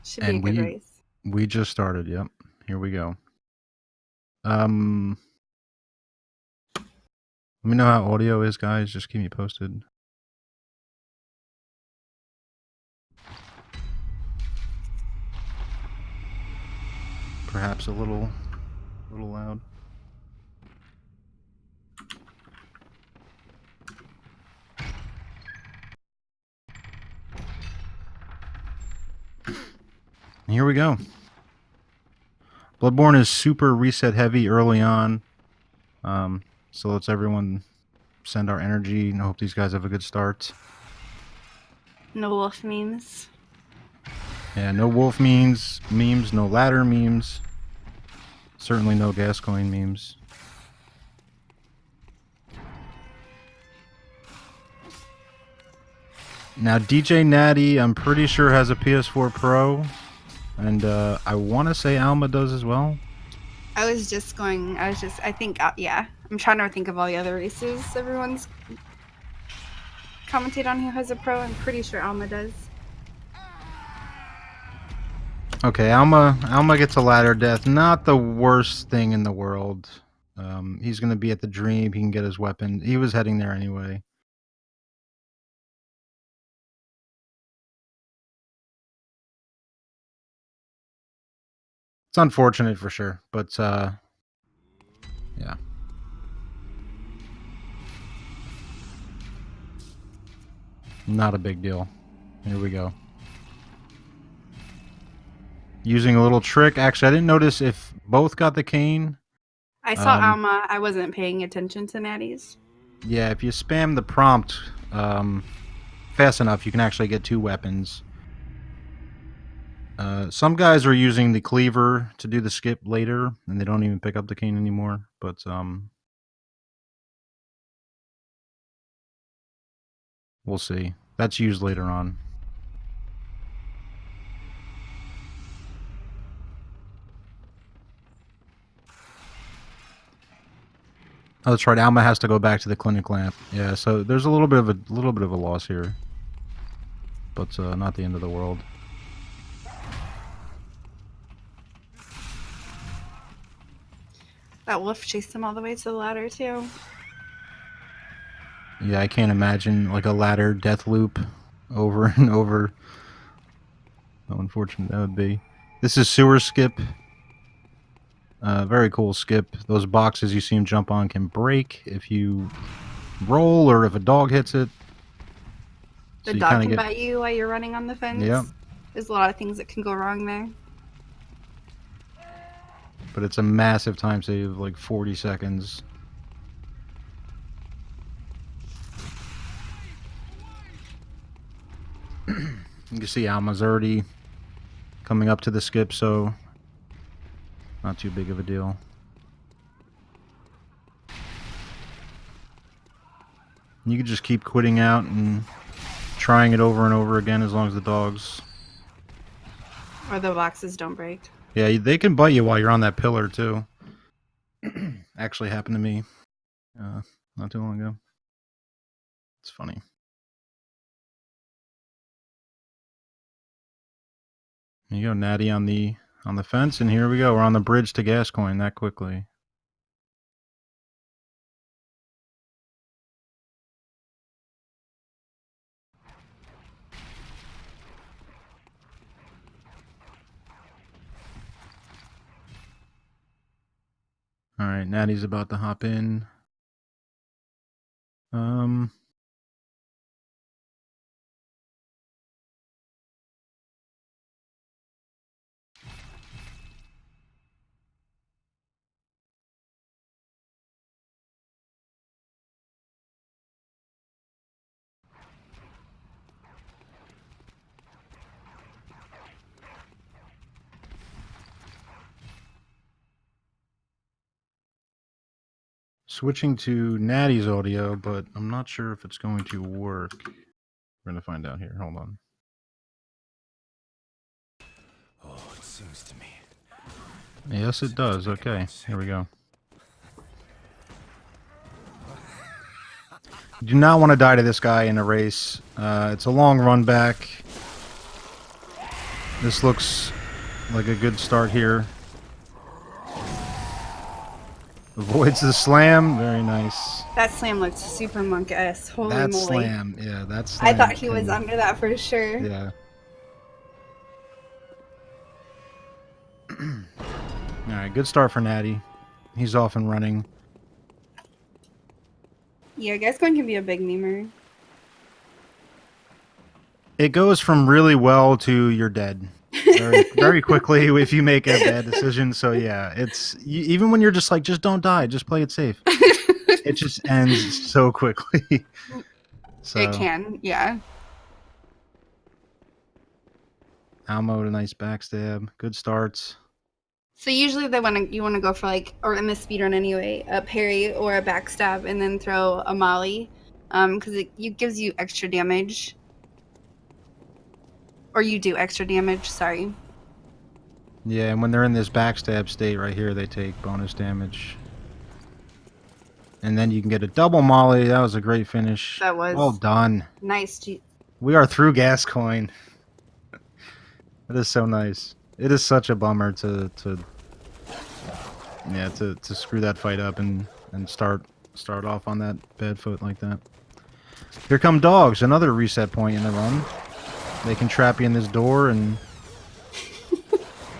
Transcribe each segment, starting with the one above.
Should be a good race. We just started. Yep. Here we go. Let me know how audio is, guys. Just keep me posted. Perhaps a little loud. Here we go. Bloodborne is super reset heavy early on. So let's everyone send our energy and I hope these guys have a good start. No wolf memes. Yeah, no wolf memes, no ladder memes. Certainly no Gascoigne memes. Now DJNattie, I'm pretty sure has a PS4 Pro. And I want to say Alma does as well. I think, yeah. I'm trying to think of all the other races everyone's commented on who has a pro. I'm pretty sure Alma does. Okay, Alma gets a ladder death. Not the worst thing in the world. He's going to be at the Dream. He can get his weapon. He was heading there anyway. It's unfortunate for sure, but yeah. Not a big deal. Here we go. Using a little trick. Actually, I didn't notice if both got the cane. I saw Alma. I wasn't paying attention to Nattie's. Yeah, if you spam the prompt fast enough, you can actually get 2 weapons. Some guys are using the cleaver to do the skip later, and they don't even pick up the cane anymore. But we'll see. That's used later on. Oh, that's right. Alma has to go back to the clinic lamp. Yeah, so there's a little bit of a loss here, but not the end of the world. That wolf chased him all the way to the ladder too. Yeah, I can't imagine like a ladder death loop over and over. How unfortunate that would be. This is sewer skip. Very cool skip. Those boxes you see him jump on can break if you roll or if a dog hits it. The dog can bite you while you're running on the fence. Yep. There's a lot of things that can go wrong there. But it's a massive time save of like 40 seconds. You can see Alma's already coming up to the skip, so not too big of a deal. You can just keep quitting out and trying it over and over again as long as the dogs... Or the boxes don't break. Yeah, they can bite you while you're on that pillar, too. Actually happened to me not too long ago. It's funny. There you go, Nattie on the fence, and here we go. We're on the bridge to Gascoigne that quickly. All right, Nattie's about to hop in. Switching to Nattie's audio, but I'm not sure if it's going to work. We're going to find out here. Hold on. Oh, it seems to me. Yes, it does. Okay, here we go. You do not want to die to this guy in a race. It's a long run back. This looks like a good start here. Avoids the slam. Very nice. That slam looked super monk-esque. Holy That moly. slam. Yeah, that slam. I thought he was under that for sure. Yeah. Alright, good start for Nattie. He's off and running. Yeah, Gascoigne can be a big memer. It goes from really well to you're dead. Very quickly if you make a bad decision. So yeah, it's even when you're just like, just don't die, just play it safe. It just ends so quickly. So It can, yeah. Almo with a nice backstab. Good starts. So usually you want to go for like, or in the speedrun anyway, a parry or a backstab, and then throw a molly, because it gives you extra damage. Or you do extra damage. Sorry. Yeah, and when they're in this backstab state right here, they take bonus damage. And then you can get a double molly. That was a great finish. That was well done. Nice. We are through Gascoigne. That is so nice. It is such a bummer to screw that fight up and start off on that bad foot like that. Here come dogs, another reset point in the run. They can trap you in this door and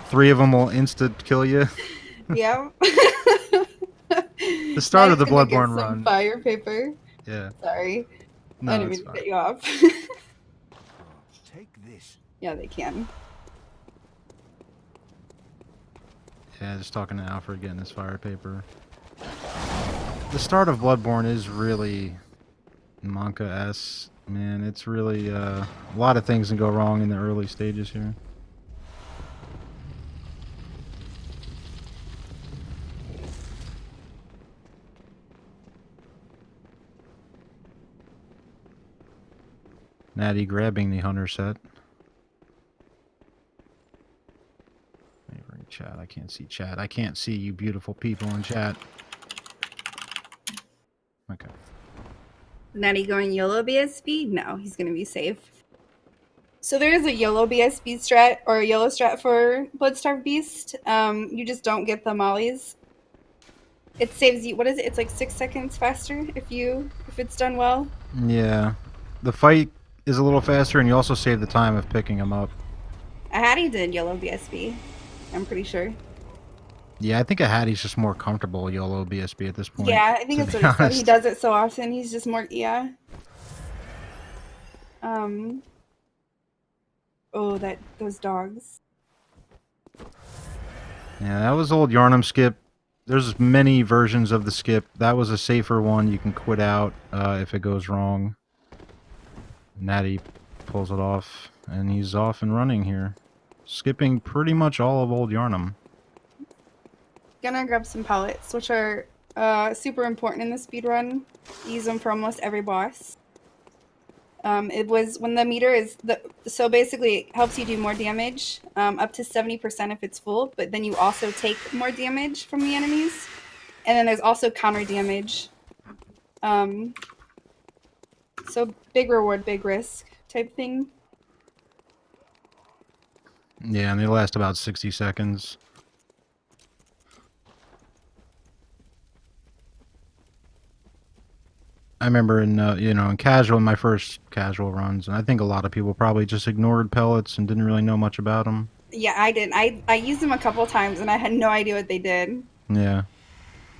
3 of them will insta kill you. Yeah. The start of the Bloodborne run. Fire paper. Yeah. Sorry. No, I didn't mean to cut you off. Take this. Yeah, they can. Yeah, just talking to Alfred getting his fire paper. The start of Bloodborne is really manga-esque. Man, it's really a lot of things can go wrong in the early stages here. Nattie grabbing the hunter set. Favorite chat. I can't see chat. I can't see you beautiful people in chat. Okay. Nattie going YOLO BSB? No, he's going to be safe. So there is a YOLO BSB strat, or a YOLO strat for Bloodstarved Beast. You just don't get the mollies. It saves you, what is it? It's like 6 seconds faster if it's done well. Yeah. The fight is a little faster, and you also save the time of picking them up. Hattie did YOLO BSB, I'm pretty sure. Yeah, I think a Hattie's just more comfortable YOLO BSB at this point. Yeah, I think that's what he said. He does it so often. He's just more, yeah. Oh, those dogs. Yeah, that was old Yarnum skip. There's many versions of the skip. That was a safer one. You can quit out if it goes wrong. Nattie pulls it off, and he's off and running here. Skipping pretty much all of old Yarnum. Gonna grab some pellets, which are super important in the speedrun. Use them for almost every boss. It was when the meter is so basically it helps you do more damage, up to 70% if it's full, but then you also take more damage from the enemies, and then there's also counter damage. So big reward, big risk type thing. Yeah, and they last about 60 seconds. I remember in in my first casual runs, and I think a lot of people probably just ignored pellets and didn't really know much about them. Yeah, I didn't. I used them a couple times and I had no idea what they did. Yeah,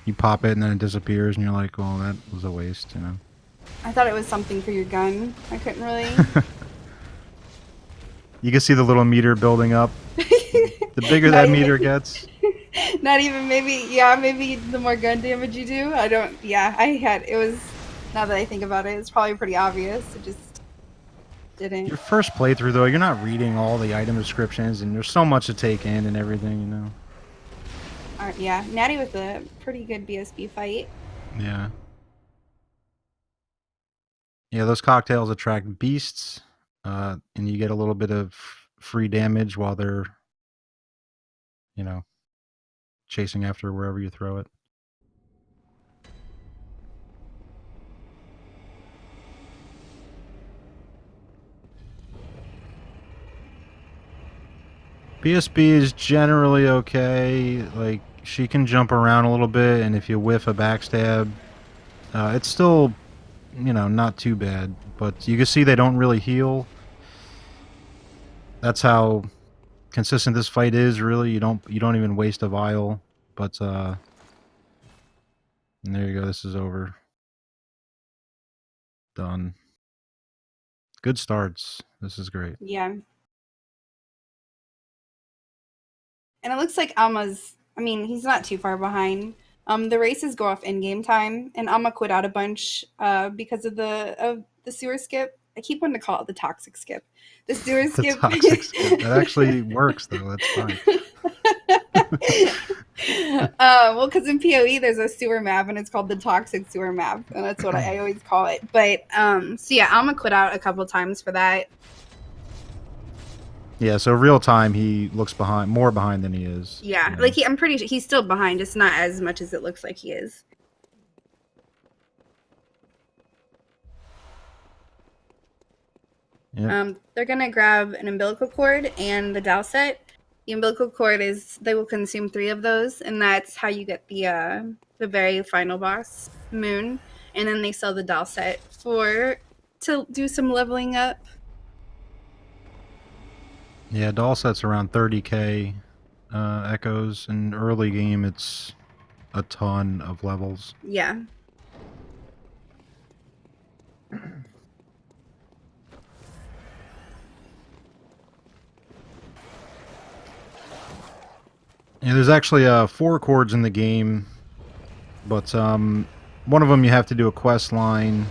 you pop it and then it disappears, and you're like, "Well, that was a waste," you know. I thought it was something for your gun. I couldn't really. You can see the little meter building up. The bigger that meter gets. Not even maybe the more gun damage you do. It was. Now that I think about it, it's probably pretty obvious. It just didn't. Your first playthrough, though, you're not reading all the item descriptions, and there's so much to take in and everything, you know. Yeah, Nattie with a pretty good BSB fight. Yeah. Yeah, those cocktails attract beasts, and you get a little bit of free damage while they're, chasing after wherever you throw it. PSB is generally okay. Like, she can jump around a little bit, and if you whiff a backstab, it's still, you know, not too bad. But you can see they don't really heal. That's how consistent this fight is. Really, you don't even waste a vial. But and there you go. This is over. Done. Good starts. This is great. Yeah. And it looks like Alma's, I mean, he's not too far behind. The races go off in game time, and Alma quit out a bunch because of the sewer skip. I keep wanting to call it the toxic skip. The sewer The skip. toxic skip. That actually works, though. That's fine. Well, because in PoE there's a sewer map, and it's called the toxic sewer map, and that's what I always call it. But so yeah, Alma quit out a couple times for that. Yeah, so real time he looks more behind than he is. Yeah, Yeah. like I'm pretty sure he's still behind, just not as much as it looks like he is. Yep. They're gonna grab an umbilical cord and the Dow set. The umbilical cord is they will consume 3 of those, and that's how you get the very final boss, Moon. And then they sell the Dow set to do some leveling up. Yeah, doll set's around 30k echoes. In early game, it's a ton of levels. Yeah. Yeah, there's actually 4 chords in the game, but one of them you have to do a quest line,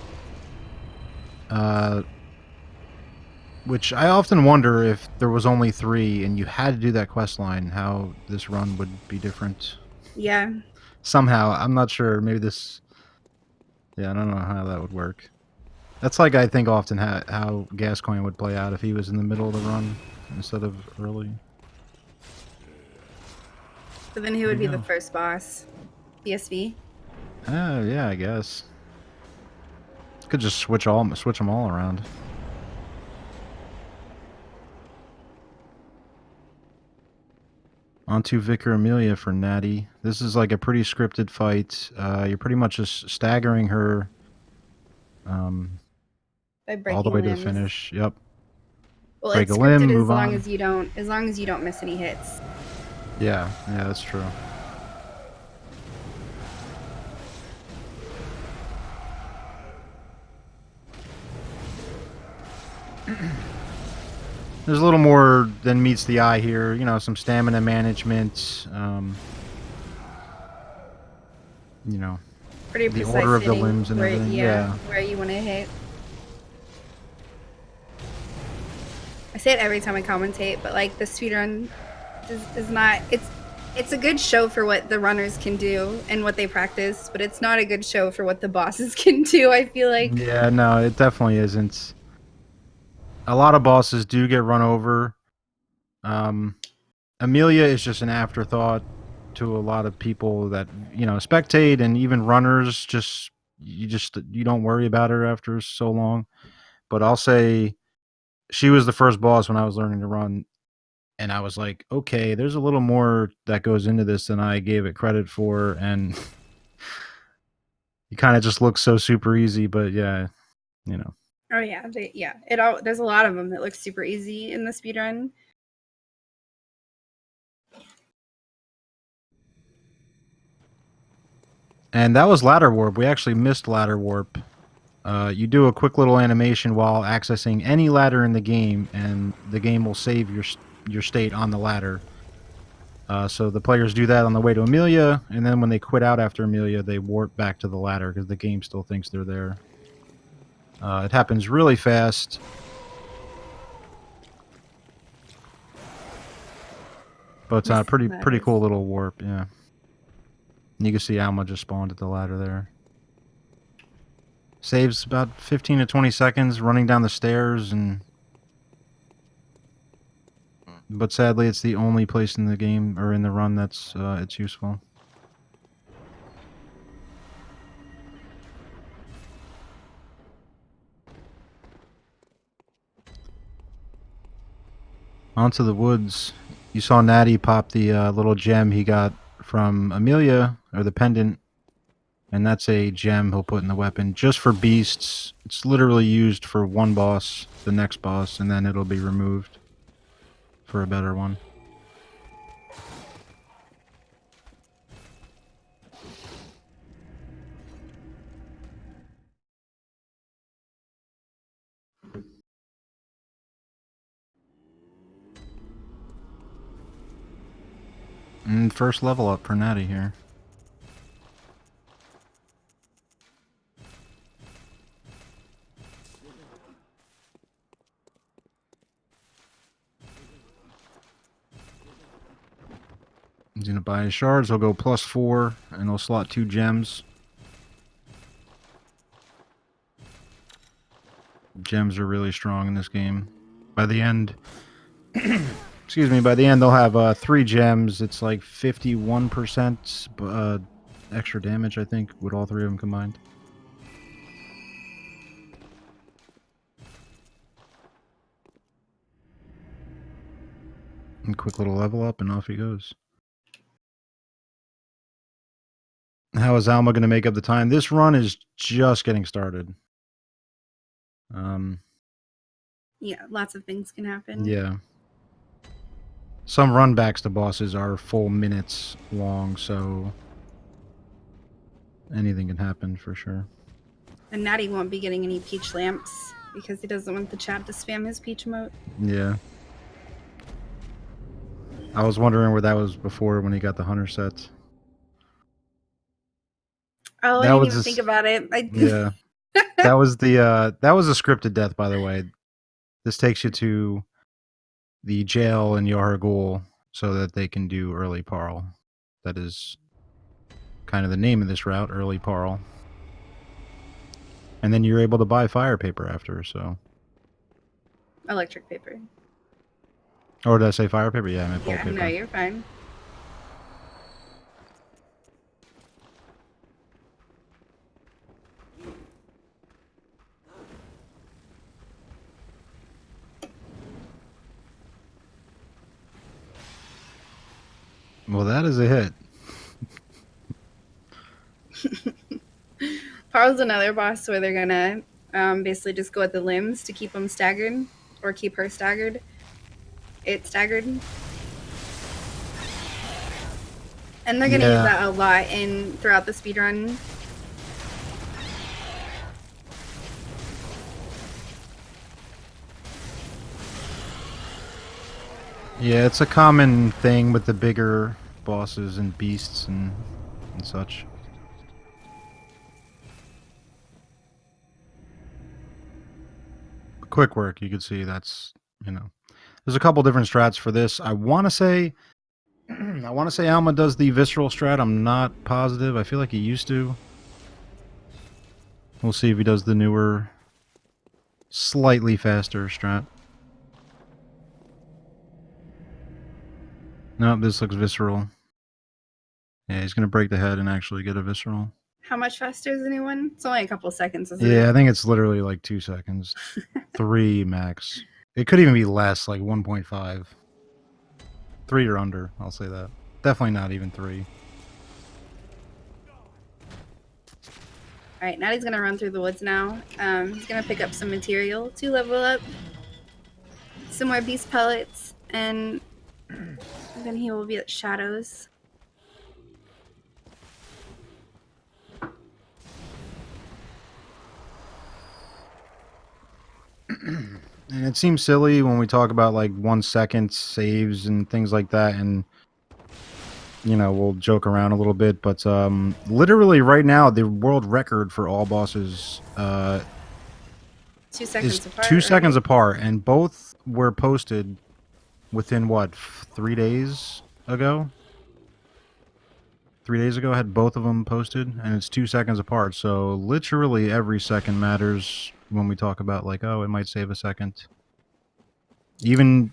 which I often wonder if there was only 3 and you had to do that quest line, how this run would be different. Yeah. Somehow, I'm not sure. Maybe this... Yeah, I don't know how that would work. That's like, I think, often how Gascoigne would play out if he was in the middle of the run instead of early. But then who would be the first boss? PSV? Yeah, I guess. Could just switch them all around. Onto Vicar Amelia for Nattie. This is like a pretty scripted fight. You're pretty much just staggering her By breaking all the way to the limbs. finish. Yep. Well, Break it's a limb, scripted move as long on. as you don't miss any hits. Yeah, that's true. There's a little more than meets the eye here. You know, some stamina management. You know, Pretty the precise order of the hitting limbs and everything. Yeah. Where you want to hit. I say it every time I commentate, but like the speedrun is not. It's a good show for what the runners can do and what they practice, but it's not a good show for what the bosses can do. I feel like. Yeah, no, it definitely isn't. A lot of bosses do get run over. Amelia is just an afterthought to a lot of people that, you know, spectate, and even runners you don't worry about her after so long. But I'll say she was the first boss when I was learning to run, and I was like, okay, there's a little more that goes into this than I gave it credit for, and you kind of just look so super easy, but yeah, you know. Oh yeah, there's a lot of them that look super easy in the speedrun. And that was ladder warp. We actually missed ladder warp. You do a quick little animation while accessing any ladder in the game, and the game will save your state on the ladder. So the players do that on the way to Amelia, and then when they quit out after Amelia, they warp back to the ladder because the game still thinks they're there. It happens really fast. But pretty cool little warp, yeah. You can see Alma just spawned at the ladder there. Saves about 15 to 20 seconds running down the stairs, but sadly it's the only place in the game or in the run that's it's useful. Onto the woods. You saw Natty pop the little gem he got from Amelia, or the pendant, and that's a gem he'll put in the weapon just for beasts. It's literally used for one boss, the next boss, and then it'll be removed for a better one. And first level up for Natty here. He's gonna buy his shards, he'll go +4, and he'll slot 2 gems. Gems are really strong in this game. By the end, excuse me, by the end they'll have 3 gems. It's like 51% extra damage, I think, with all 3 of them combined. And quick little level up, and off he goes. How is Alma going to make up the time? This run is just getting started. Yeah, lots of things can happen. Yeah. Some runbacks to bosses are full minutes long, so anything can happen for sure. And Natty won't be getting any peach lamps because he doesn't want the chat to spam his peach emote. Yeah. I was wondering where that was before when he got the hunter sets. Oh, I didn't even think about it. Yeah. That was a scripted death, by the way. This takes you to the jail in Yargul so that they can do early Parl. That is kind of the name of this route, early Parl. And then you're able to buy fire paper after, so. Electric paper. Or did I say fire paper? Yeah, I meant pulp paper. No, you're fine. Well, that is a hit. Parl's another boss where they're gonna basically just go at the limbs to keep them staggered, or keep her staggered. It's staggered. And they're gonna use that a lot throughout the speedrun. Yeah, it's a common thing with the bigger bosses and beasts and such. Quick work, you can see that's, you know. There's a couple different strats for this. I want to say Alma does the visceral strat. I'm not positive. I feel like he used to. We'll see if he does the newer, slightly faster strat. Nope, this looks visceral. Yeah, he's gonna break the head and actually get a visceral. How much faster is anyone? It's only a couple seconds, isn't it? Yeah, I think it's literally like 2 seconds. 3 max. It could even be less, like 1.5. 3 or under, I'll say that. Definitely not even 3. Alright, Natty's gonna run through the woods now. He's gonna pick up some material to level up. Some more beast pellets, and then he will be at shadows. And it seems silly when we talk about like 1 second saves and things like that, and you know, we'll joke around a little bit, but literally right now the world record for all bosses 2 seconds is apart. 2 seconds apart, and both were posted within what, 3 days ago? 3 days ago I had both of them posted, and it's 2 seconds apart, so literally every second matters when we talk about like, oh, it might save a second. Even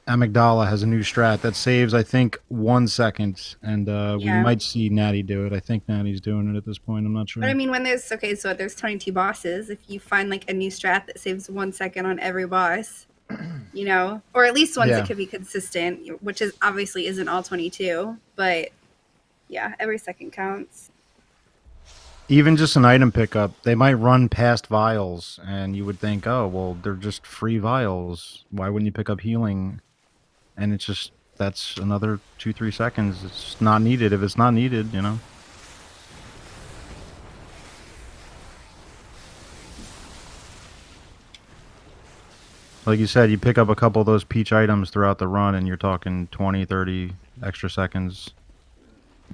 Amygdala has a new strat that saves, I think, 1 second, and we might see Natty do it. I think Natty's doing it at this point. I'm not sure. But I mean, when there's 22 bosses, if you find like a new strat that saves 1 second on every boss, you know, or at least ones Yeah. that could be consistent, which is obviously isn't all 22, but yeah, every second counts. Even just an item pickup, they might run past vials, and you would think, oh, well, they're just free vials. Why wouldn't you pick up healing? And it's just, that's another 2-3 seconds. It's not needed if it's not needed, you know? Like you said, you pick up a couple of those peach items throughout the run, and you're talking 20, 30 extra seconds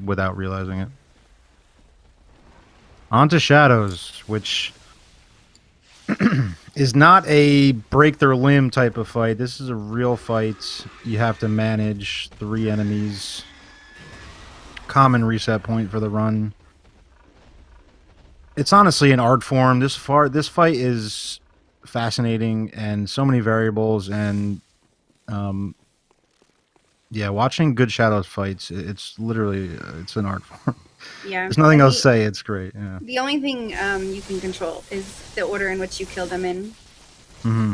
without realizing it. On to Shadows, which is not a break their limb type of fight. This is a real fight. You have to manage 3 enemies. Common reset point for the run. It's honestly an art form. This fight is fascinating and so many variables, and yeah, watching good Shadows fights, it's literally it's an art form. Yeah. There's nothing And else to say. It's great. Yeah. the only thing you can control is the order in which you kill them in. Mm-hmm.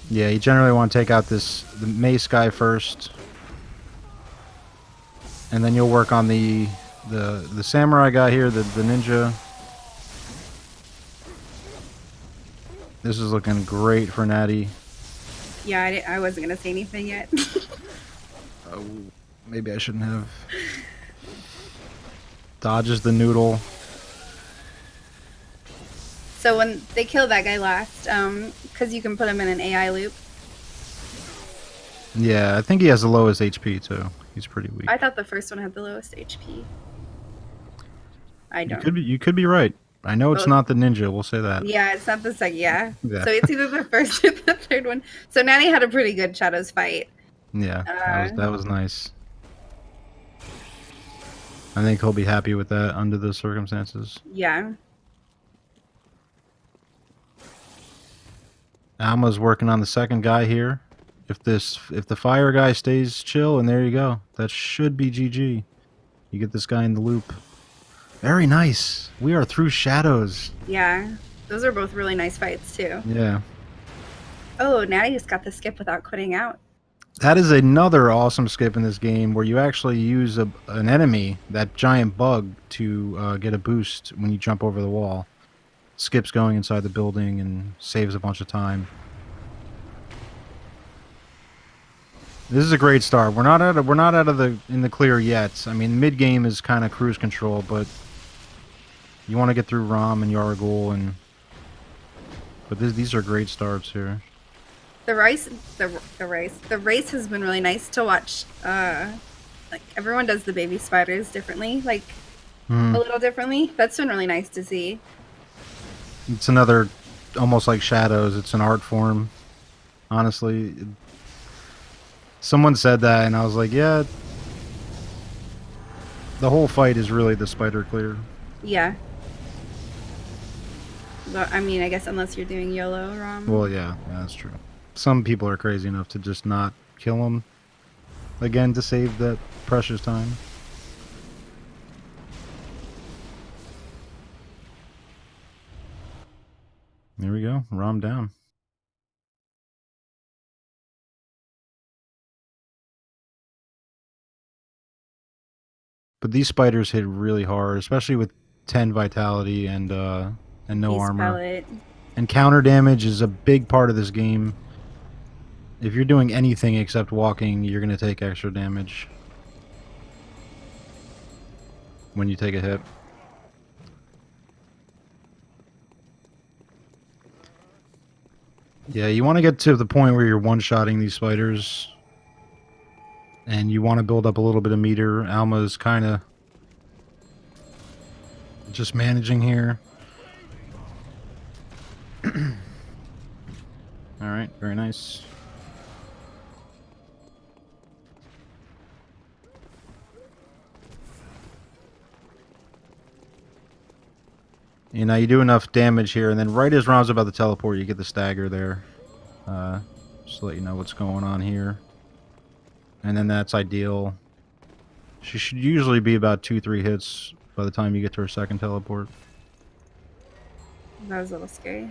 Yeah, you generally want to take out the mace guy first, and then you'll work on the samurai guy here, the ninja. This is looking great for Natty. Yeah, I wasn't gonna say anything yet. Oh, maybe I shouldn't have. Dodges the noodle. So when they kill that guy last, because you can put him in an AI loop. Yeah, I think he has the lowest HP too. He's pretty weak. I thought the first one had the lowest HP. I don't. You could be right. I know it's not the ninja. We'll say that. Yeah, it's not the second. Yeah. Yeah. So it's either the first or the third one. So Natty had a pretty good Shadows fight. Yeah, that was nice. I think he'll be happy with that under the circumstances. Yeah. Alma's working on the second guy here. If the fire guy stays chill, and there you go. That should be GG. You get this guy in the loop. Very nice. We are through Shadows. Yeah. Those are both really nice fights too. Yeah. Oh, Natty just got the skip without quitting out. That is another awesome skip in this game where you actually use an enemy, that giant bug, to get a boost when you jump over the wall. Skips going inside the building and saves a bunch of time. This is a great start. We're not out of in the clear yet. I mean, mid game is kind of cruise control, but you want to get through Rom and Yargul, but these are great starts here. The race has been really nice to watch. Like everyone does the baby spiders differently, like a little differently. That's been really nice to see. It's another, almost like Shadows. It's an art form. Honestly, someone said that, and I was like, yeah. The whole fight is really the spider clear. Yeah. But I mean, I guess unless you're doing YOLO, Rom. Well, yeah, that's true. Some people are crazy enough to just not kill him again to save that precious time. There we go. Rom down. But these spiders hit really hard, especially with 10 vitality and no Beast armor. pellet. And counter damage is a big part of this game. If you're doing anything except walking, you're going to take extra damage when you take a hit. Yeah, you want to get to the point where you're one-shotting these spiders. And you want to build up a little bit of meter. Alma's kind of just managing here. Alright, very nice. You know, you do enough damage here, and then right as Rom's about to teleport, you get the stagger there. Just to let you know what's going on here. And then that's ideal. She should usually be about 2-3 hits by the time you get to her second teleport. That was a little scary.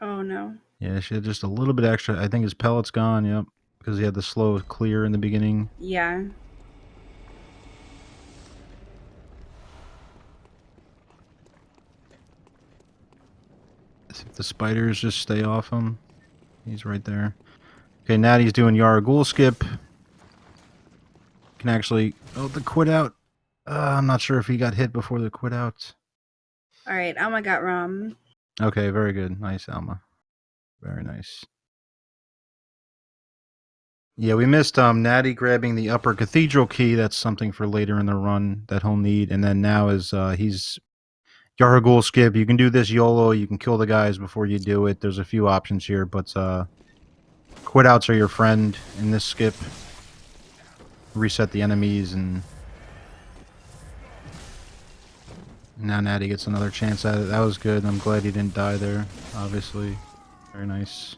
Oh no. Yeah, she had just a little bit extra. I think his pellet's gone, yep. Because he had the slow clear in the beginning. Yeah. If the spiders just stay off him. He's right there. Okay, Natty's doing Yara Ghoul skip. Can actually... Oh, the quit out. I'm not sure if he got hit before the quit out. Alright, Alma got Rom. Okay, very good. Nice, Alma. Very nice. Yeah, we missed Natty grabbing the upper cathedral key. That's something for later in the run that he'll need. And then now is he's Yara Ghoul skip. You can do this YOLO. You can kill the guys before you do it. There's a few options here, but quit outs are your friend in this skip. Reset the enemies, and now Natty gets another chance at it. That was good. I'm glad he didn't die there, obviously. Very nice.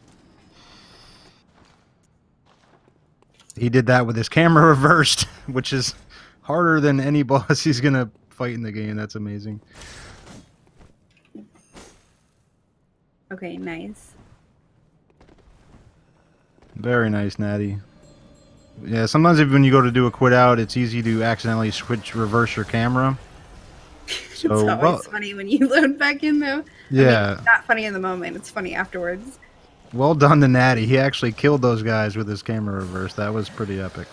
He did that with his camera reversed, which is harder than any boss he's going to fight in the game. That's amazing. Okay, nice. Very nice, Natty. Yeah, sometimes when you go to do a quit out, it's easy to accidentally reverse your camera. So, It's always funny when you load back in, though. Yeah. I mean, it's not funny in the moment. It's funny afterwards. Well done to Natty. He actually killed those guys with his camera reverse. That was pretty epic.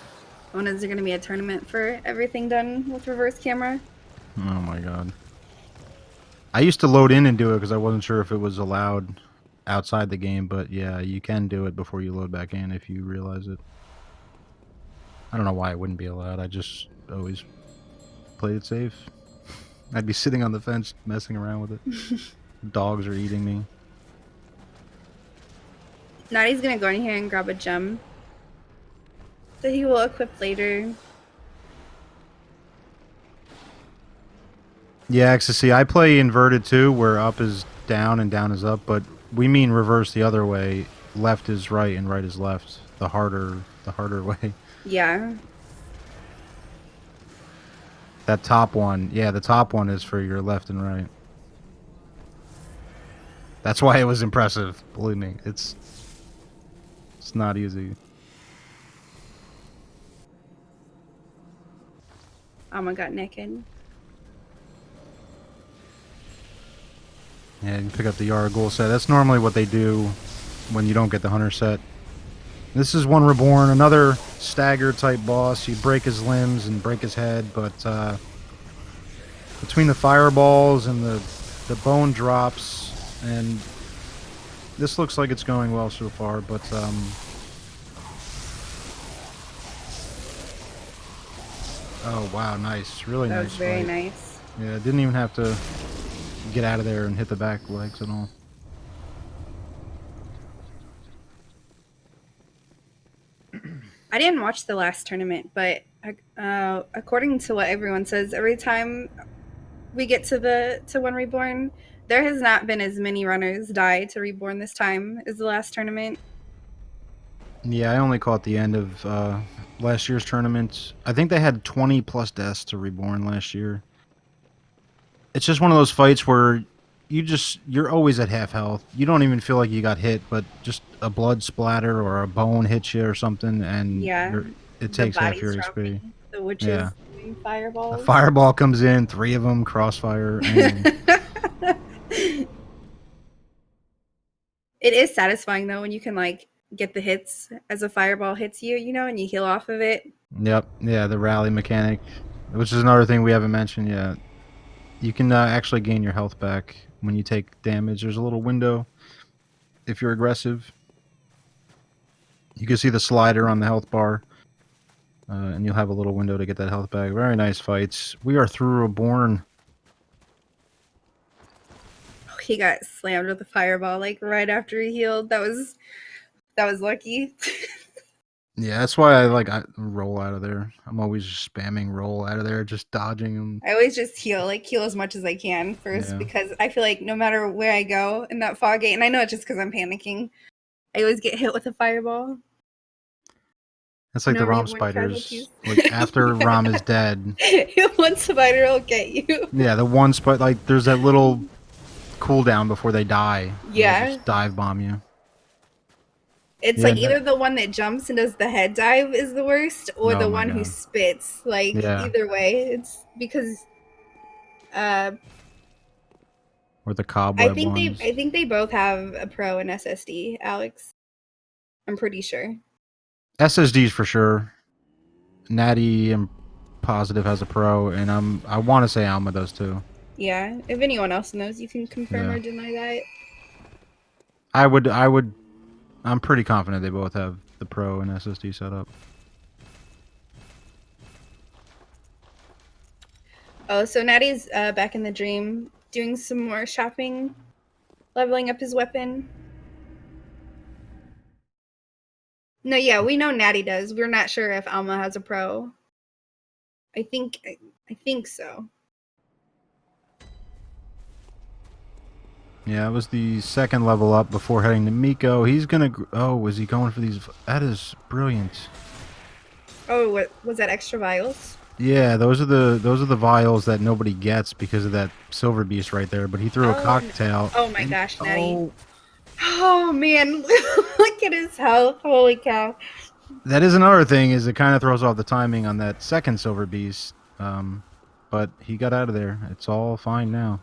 When is there going to be a tournament for everything done with reverse camera? Oh my god. I used to load in and do it because I wasn't sure if it was allowed outside the game, but yeah, you can do it before you load back in if you realize it. I don't know why it wouldn't be allowed. I just always played it safe. I'd be sitting on the fence messing around with it. Dogs are eating me. Natty's going to go in here and grab a gem that he will equip later. Yeah, Ecstasy. I play inverted too, where up is down and down is up, but we mean reverse the other way. Left is right and right is left. The harder way. Yeah. That top one, yeah, the top one is for your left and right. That's why it was impressive. Believe me, it's not easy. Alma got naked. Yeah, you can pick up the Yara Ghoul set. That's normally what they do when you don't get the Hunter set. This is one Reborn, another stagger type boss. You break his limbs and break his head, but between the fireballs and the bone drops, and this looks like it's going well so far, but oh wow, nice. Really nice. That was very fight. nice. Yeah, didn't even have to get out of there and hit the back legs at all. I didn't watch the last tournament, but according to what everyone says, every time we get to One Reborn, there has not been as many runners die to Reborn this time as the last tournament. Yeah, I only caught the end of last year's tournament. I think they had 20 plus deaths to Reborn last year. It's just one of those fights where you're always at half health. You don't even feel like you got hit, but just a blood splatter or a bone hits you or something, and Yeah, it takes half your dropping, XP. the witches Yeah. doing fireballs. A fireball comes in, 3 of them, crossfire. And It is satisfying though when you can like get the hits as a fireball hits you, you know, and you heal off of it. yep, yeah, the rally mechanic, which is another thing we haven't mentioned yet. You can actually gain your health back when you take damage. There's a little window if you're aggressive. You can see the slider on the health bar, and you'll have a little window to get that health back. Very nice fights. We are through Reborn. Oh, he got slammed with a fireball like right after he healed. That was lucky. Yeah, that's why I roll out of there. I'm always just spamming roll out of there, just dodging them. I always just heal as much as I can first, Yeah. because I feel like no matter where I go in that fog gate, and I know it's just because I'm panicking, I always get hit with a fireball. It's like No the Rom Reborn spiders. casualties. Like after Yeah. Rom is dead. One spider will get you. Yeah, the one spot, like there's that little cooldown before they die. Yeah. They'll just dive bomb you. It's Yeah, like either the one that jumps and does the head dive is the worst, or Oh the my one who God. spits. Like Yeah. either way, it's because Or the cobweb ones. I think they both have a pro and SSD, Alex. I'm pretty sure. SSDs for sure. Natty, I'm positive, has a pro, and I want to say Alma does too. Yeah. If anyone else knows, you can confirm Yeah. or deny that. I'm pretty confident they both have the pro and SSD setup. Oh, so Natty's back in the dream, doing some more shopping, leveling up his weapon. No, yeah, we know Natty does. We're not sure if Alma has a pro. I think so. Yeah, it was the second level up before heading to Miko. He's gonna. Oh, was he going for these? That is brilliant. Oh, what was that? Extra vials? Yeah, those are the vials that nobody gets because of that silver beast right there. But he threw a cocktail. Oh my gosh, Natty. Oh, Oh man, look at his health. Holy cow. that is another thing. Is it kind of throws off the timing on that second silver beast. But he got out of there. It's all fine now.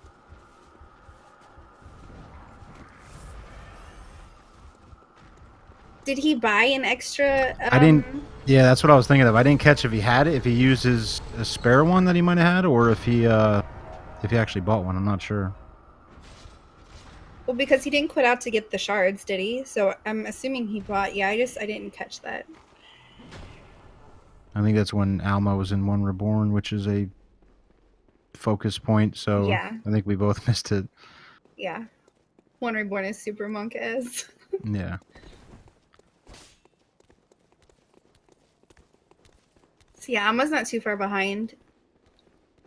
Did he buy an extra? I didn't. Yeah, that's what I was thinking of. I didn't catch if he had it, if he used his a spare one that he might have had, or if he actually bought one. I'm not sure. Well, because he didn't quit out to get the shards, did he? So I'm assuming he bought. Yeah, I didn't catch that. I think that's when Alma was in One Reborn, which is a focus point. So Yeah. I think we both missed it. Yeah. One Reborn is super monk-as. Yeah. So yeah, Alma's not too far behind.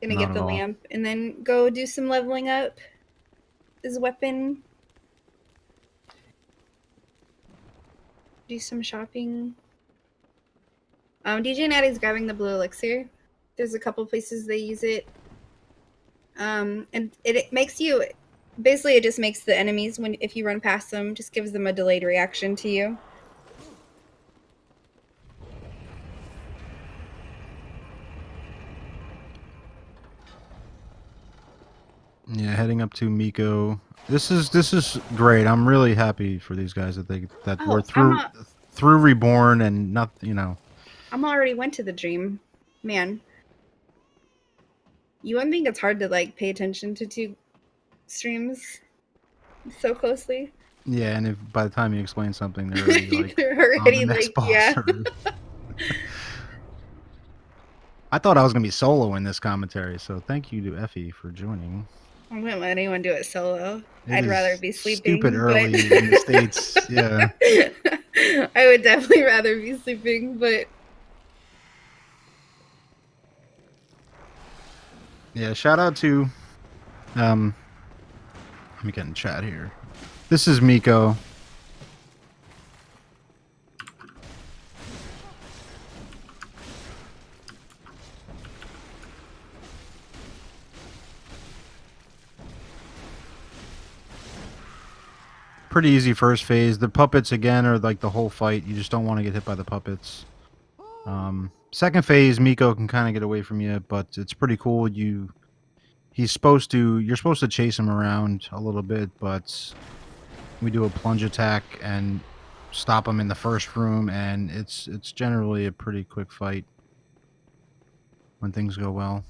Gonna Not get at the all. lamp and then go do some leveling up his weapon. Do some shopping. DJNattie's grabbing the blue elixir. There's a couple places they use it. And it makes you basically it just makes the enemies if you run past them, just gives them a delayed reaction to you. Yeah, heading up to Miko. This is great. I'm really happy for these guys that Oh, were through Reborn and not, you know. I'm already went to the dream. Man. You wouldn't think it's hard to like pay attention to two streams so closely. Yeah, and if by the time you explain something, they're already like They're on already the next like, boss. yeah. I thought I was gonna be solo in this commentary, so thank you to Effie for joining. I wouldn't let anyone do it solo. It I'd is rather be sleeping. stupid early in the States. Yeah. I would definitely rather be sleeping, but Yeah, shout out to let me get in chat here. This is Miko. Pretty easy first phase. The puppets again are like the whole fight. You just don't want to get hit by the puppets. Second phase, Miko can kind of get away from you, but it's pretty cool. You're supposed to chase him around a little bit, but we do a plunge attack and stop him in the first room, and it's generally a pretty quick fight when things go well.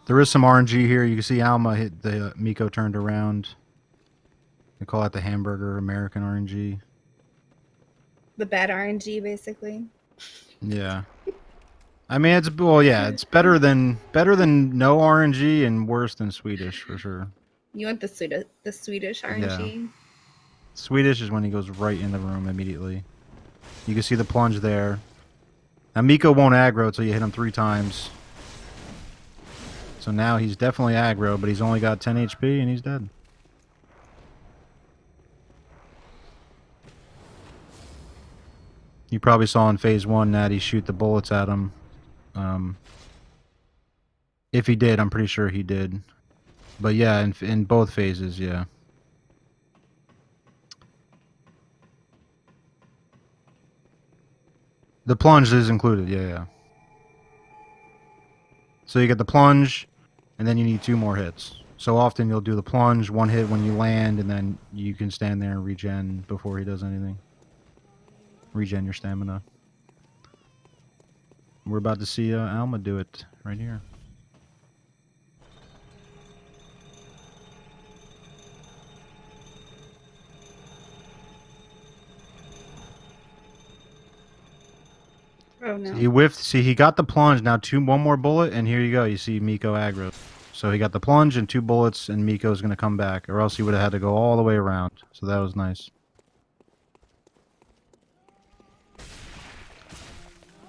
There is some RNG here. You can see Alma hit the Miko turned around. They call it the hamburger American RNG. the bad RNG basically. Yeah. I mean, it's better than no RNG and worse than Swedish for sure. You want the Swedish RNG? Yeah. Swedish is when he goes right in the room immediately. You can see the plunge there. Now Miko won't aggro until you hit him 3 times. So now he's definitely aggro, but he's only got 10 HP and he's dead. You probably saw in phase 1 Natty shoot the bullets at him. If he did, I'm pretty sure he did. But yeah, in both phases, yeah. The plunge is included, yeah. So you get the plunge, and then you need 2 more hits. So often you'll do the plunge, 1 hit when you land, and then you can stand there and regen before he does anything. Regen your stamina. We're about to see Alma do it right here. Oh no. He whiffed. See, he got the plunge. Now 1 more bullet, and here you go. You see Miko aggro. So he got the plunge and 2 bullets, and Miko's going to come back, or else he would have had to go all the way around. So that was nice.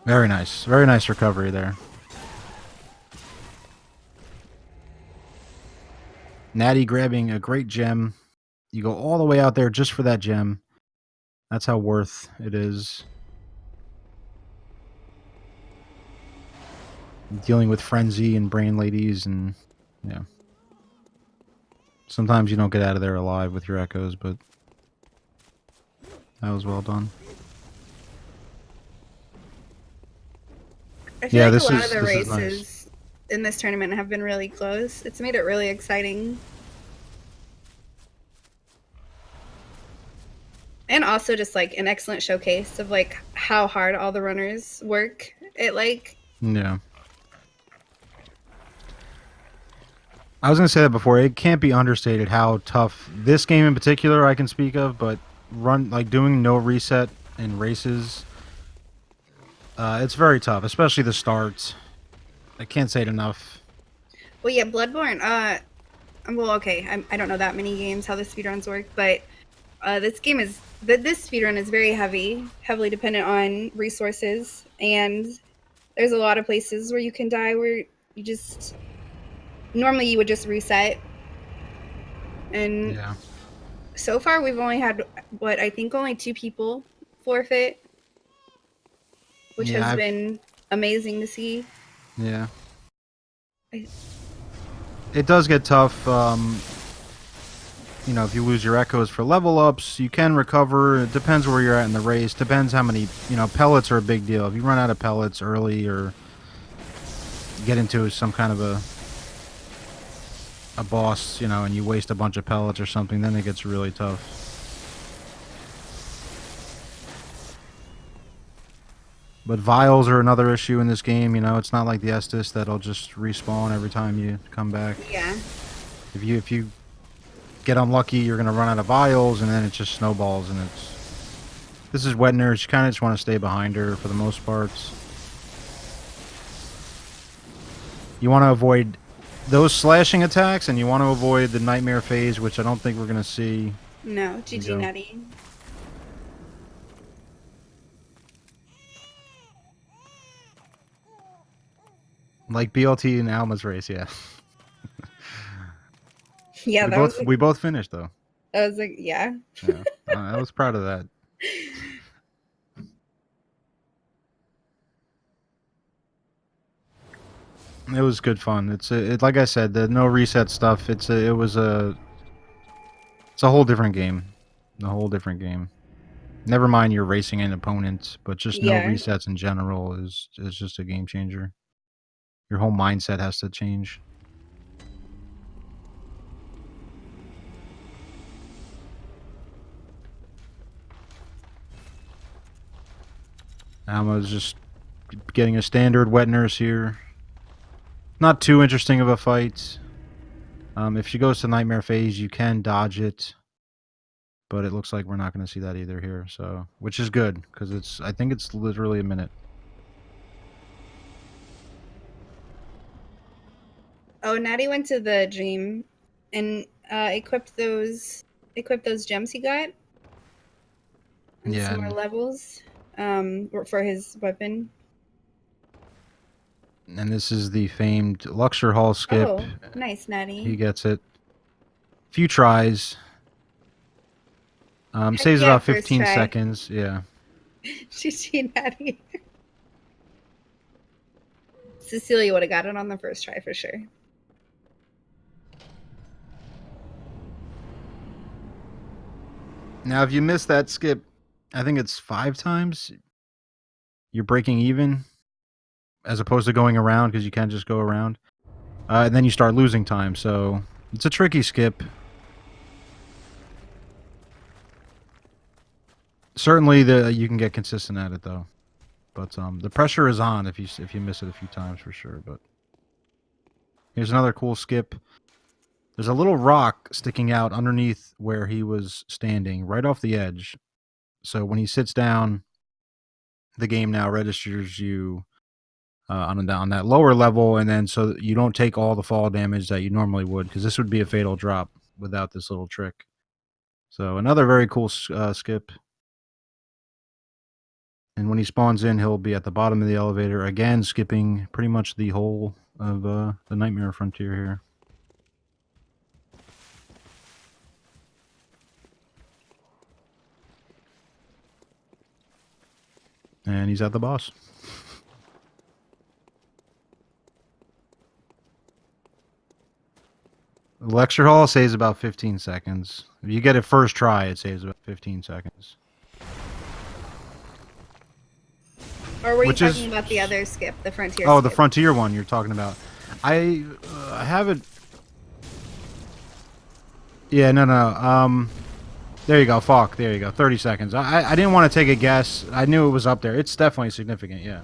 Very nice. Very nice recovery there. Nattie grabbing a great gem. You go all the way out there just for that gem. That's how worth it is. Dealing with frenzy and brain ladies, and yeah. Sometimes you don't get out of there alive with your echoes, but that was well done. I feel Yeah, like a lot of the this is races nice. in this tournament have been really close. It's made it really exciting. And also just like an excellent showcase of like how hard all the runners work. It like Yeah. I was going to say that before. It can't be understated how tough this game in particular I can speak of, but doing no reset in races, it's very tough, especially the starts. I can't say it enough. well yeah, Bloodborne, well okay, I don't know that many games how the speedruns work, but this speedrun is very heavily dependent on resources, and there's a lot of places where you can die where you just normally you would just reset. And Yeah. so far we've only had what I think only 2 people forfeit, which Yeah, has been amazing to see. Yeah. I- It does get tough. You know, if you lose your echoes for level ups, you can recover. It depends where you're at in the race. Depends how many, pellets are a big deal. If you run out of pellets early or get into some kind of a boss, and you waste a bunch of pellets or something, then it gets really tough. But vials are another issue in this game. It's not like the Estus that'll just respawn every time you come back. yeah. If you get unlucky, you're gonna run out of vials, and then it just snowballs. And this is wet nurse. You kind of just want to stay behind her for the most parts. You want to avoid those slashing attacks, and you want to avoid the nightmare phase, which I don't think we're gonna see. No, DJNattie. Like BLT and Alma's race, yeah. Yeah, We both finished though. that was like yeah. Yeah, I was proud of that. It was good fun. It's like I said, the no reset stuff. It's a whole different game, a whole different game. Never mind you're racing an opponent, but just no Yeah. resets in general is just a game changer. Your whole mindset has to change. Alma's just getting a standard wet nurse here. Not too interesting of a fight. If she goes to nightmare phase, you can dodge it, but it looks like we're not going to see that either here. So, which is good because I think it's literally a minute. Oh, Natty went to the dream and equipped those gems he got and Yeah, some more levels for his weapon. and this is the famed Luxor Hall skip. Oh, nice, Natty. He gets it. Few tries. Heck Saves yeah, about first 15 try. seconds. Yeah. GG, Natty. Cecilia would have got it on the first try for sure. Now, if you miss that skip, I think it's 5 times, you're breaking even, as opposed to going around, because you can't just go around. And then you start losing time, so it's a tricky skip. Certainly, you can get consistent at it, though. But the pressure is on if you miss it a few times, for sure. But here's another cool skip. There's a little rock sticking out underneath where he was standing, right off the edge. So when he sits down, the game now registers you on that lower level, and then so that you don't take all the fall damage that you normally would, because this would be a fatal drop without this little trick. So another very cool skip. And when he spawns in, he'll be at the bottom of the elevator, again skipping pretty much the whole of the Nightmare Frontier here. And he's at the boss. The lecture hall saves about 15 seconds. If you get it first try, it saves about 15 seconds. Or were you talking about the other skip, the Frontier skip? The Frontier one you're talking about. I haven't... Yeah, no. There you go, fuck. There you go, 30 seconds. I didn't want to take a guess. I knew it was up there. It's definitely significant, yeah.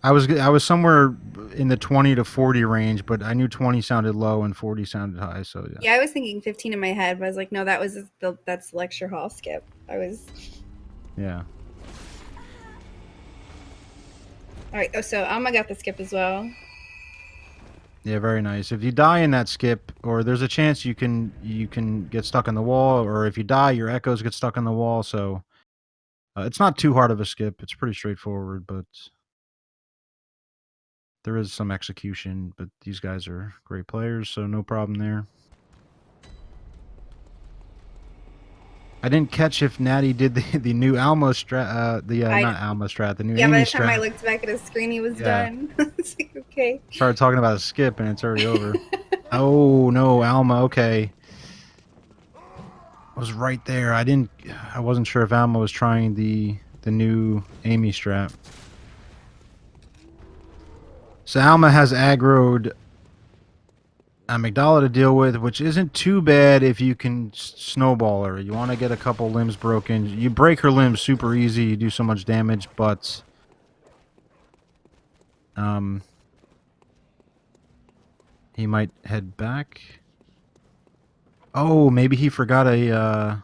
I was somewhere in the 20 to 40 range, but I knew 20 sounded low and 40 sounded high, so yeah. Yeah, I was thinking 15 in my head, but I was like, no, that's lecture hall skip. Yeah. Alright, so Alma got the skip as well. Yeah, very nice. If you die in that skip, or there's a chance you can get stuck in the wall, or if you die, your echoes get stuck in the wall, so it's not too hard of a skip. It's pretty straightforward, but there is some execution, but these guys are great players, so no problem there. I didn't catch if Nattie did the new Alma strat, not Alma strat, the new Yeah, Amy by the time strat. I looked back at his screen, he was done. It's like, okay. Started talking about a skip, and it's already over. Oh, no, Alma, okay. I was right there. I wasn't sure if Alma was trying the new Amy strat. So Alma has aggroed Amygdala to deal with, which isn't too bad if you can snowball her. You want to get a couple limbs broken. You break her limbs super easy. You do so much damage, but he might head back. Oh, maybe he forgot a.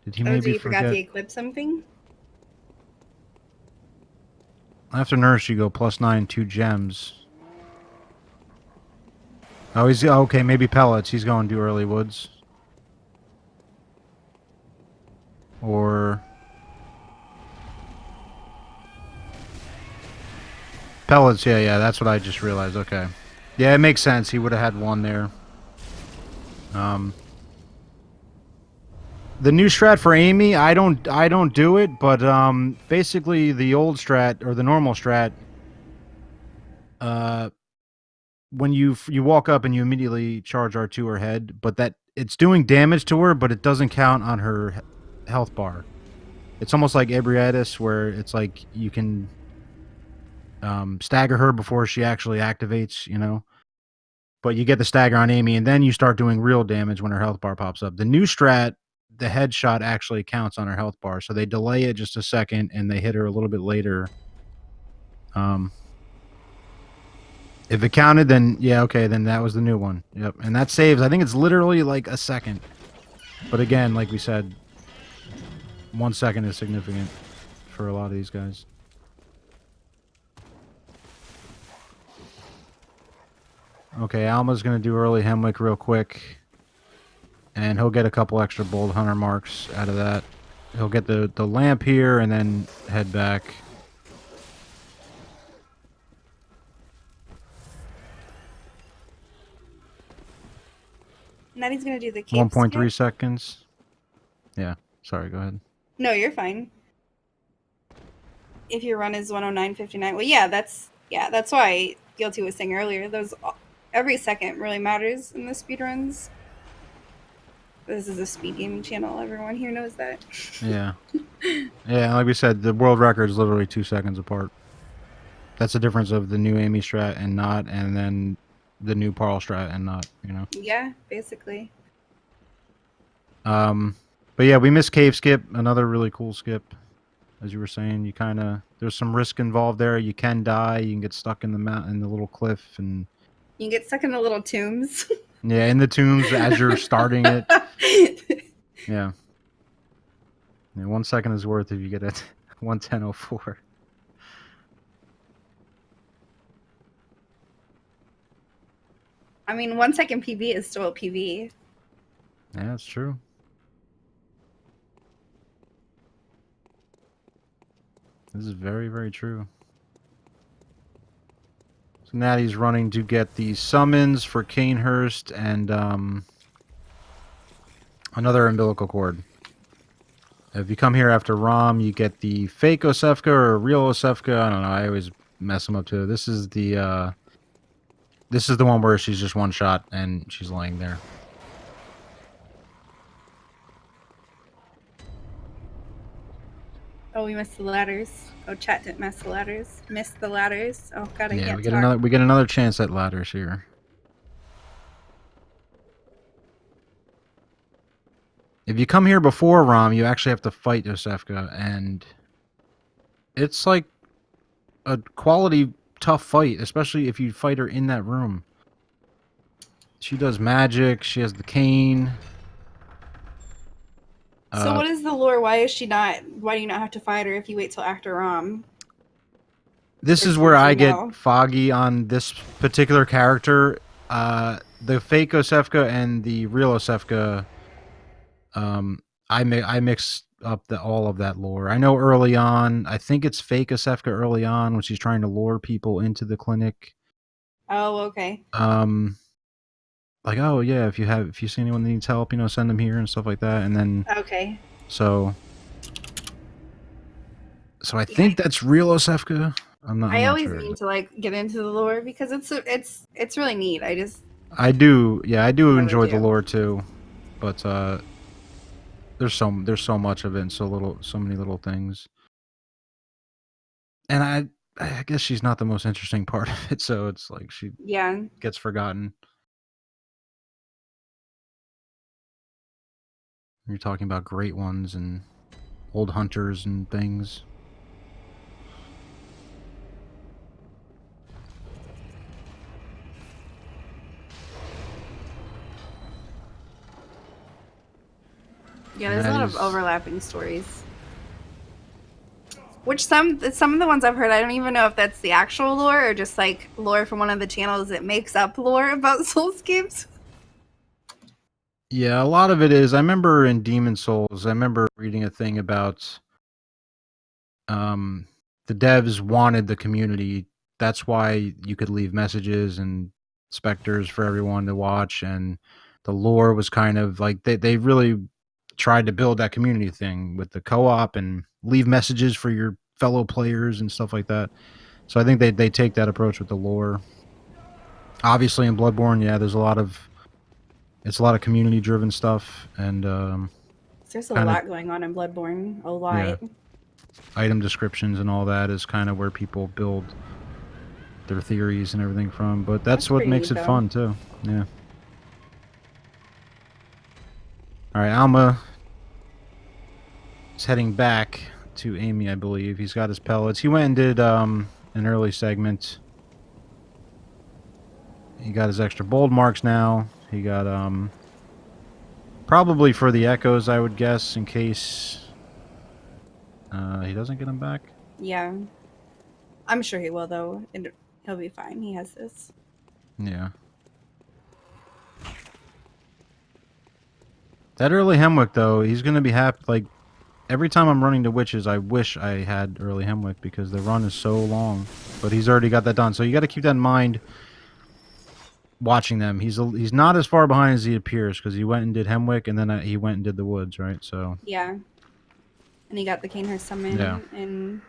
Did he maybe forgot to equip something? After nurse, you go +9, 2 gems. Oh, he's okay. Maybe pellets. He's going to early woods, or pellets. Yeah. That's what I just realized. Okay, yeah, it makes sense. He would have had one there. The new strat for Amy, I don't do it, but basically the old strat or the normal strat, when you walk up and you immediately charge R2 her head, but that it's doing damage to her, but it doesn't count on her health bar. It's almost like Ebriatis, where it's like you can stagger her before she actually activates, you know. But you get the stagger on Amy, and then you start doing real damage when her health bar pops up. The new strat, the headshot actually counts on her health bar, so they delay it just a second, and they hit her a little bit later. If it counted, then yeah, okay, then that was the new one. Yep, and that saves. I think it's literally like a second. But again, like we said, 1 second is significant for a lot of these guys. Okay, Alma's gonna do early Hemwick real quick, and he'll get a couple extra Bold Hunter marks out of that. He'll get the lamp here, and then head back. Nattie's gonna do the cape 1.3 seconds. Yeah, sorry, go ahead. No, you're fine. If your run is 109.59, well, yeah, that's why Guilty was saying earlier. Those every second really matters in the speedruns. This is a speed gaming channel. Everyone here knows that. Yeah. Yeah, like we said, the world record is literally 2 seconds apart. That's the difference of the new Amy strat and not, and then the new Parl strat and not, you know? Yeah, basically. But yeah, we missed Cave Skip, another really cool skip. As you were saying, you kind of, there's some risk involved there. You can die, you can get stuck in the mountain, in the little cliff, and You get stuck in the little tombs. yeah, in the tombs as you're starting it. Yeah. Yeah, 1 second is worth if you get it 1:10:04. I mean, 1 second PB is still a PB. Yeah, that's true. This is very, very true. So Natty's running to get the summons for Canehurst and another umbilical cord. If you come here after Rom, you get the fake Osefka or real Osefka. I don't know. I always mess them up too. This is the one where she's just one shot and she's laying there. Oh, we missed the ladders. Oh, chat didn't miss the ladders. Missed the ladders. Oh god, I Yeah, can't we get talk. another chance at ladders here. If you come here before Rom, you actually have to fight Osefka, and it's like a quality tough fight, especially if you fight her in that room. She does magic. She has the cane. So what is the lore? Why is she not? Why do you not have to fight her if you wait till after Rom? This Or is where do I you get know? foggy on this particular character. The fake Osefka and the real Osefka. I mix up all of that lore. I know early on, I think it's fake Osefka early on when she's trying to lure people into the clinic. Oh, okay. Like, oh yeah, if you see anyone that needs help, you know, send them here and stuff like that. And then Okay. so I think that's real Osefka. I'm I not always sure. mean to like get into the lore because it's really neat. I just I do never enjoy the do. lore too, but there's so much of it and so many little things. And I guess she's not the most interesting part of it, so it's like she Yeah. gets forgotten. You're talking about great ones and old hunters and things. Yeah, there's a lot of Natty's- overlapping stories. Which some of the ones I've heard, I don't even know if that's the actual lore or just like lore from one of the channels that makes up lore about Souls games. Yeah, a lot of it is. I remember in Demon Souls, I remember reading a thing about the devs wanted the community. That's why you could leave messages and specters for everyone to watch, and the lore was kind of like they really tried to build that community thing with the co-op and leave messages for your fellow players and stuff like that. So I think they take that approach with the lore. Obviously in Bloodborne, yeah, there's a lot of community driven stuff and There's a kind of lot going on in Bloodborne. A lot. yeah, item descriptions and all that is kind of where people build their theories and everything from. But that's what pretty makes neat, it though. fun too. Yeah. All right, Alma is heading back to Amy, I believe. He's got his pellets. He went and did an early segment. He got his extra bold marks now. He got probably for the echoes, I would guess, in case he doesn't get them back. Yeah. I'm sure he will, though. He'll be fine. He has this. Yeah. That early Hemwick, though, he's going to be happy. Like, every time I'm running to witches, I wish I had early Hemwick because the run is so long. But he's already got that done. So you got to keep that in mind watching them. He's not as far behind as he appears because he went and did Hemwick and then he went and did the woods, right? So Yeah. And he got the Canehurst summon. Yeah. And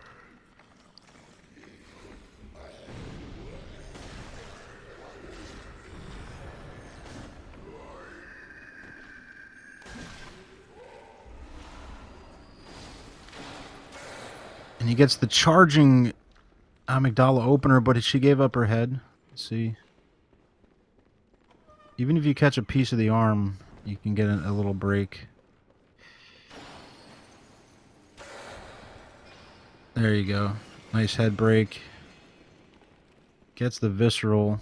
he gets the charging amygdala opener, but she gave up her head. Let's see. Even if you catch a piece of the arm, you can get a little break. There you go. Nice head break. Gets the visceral.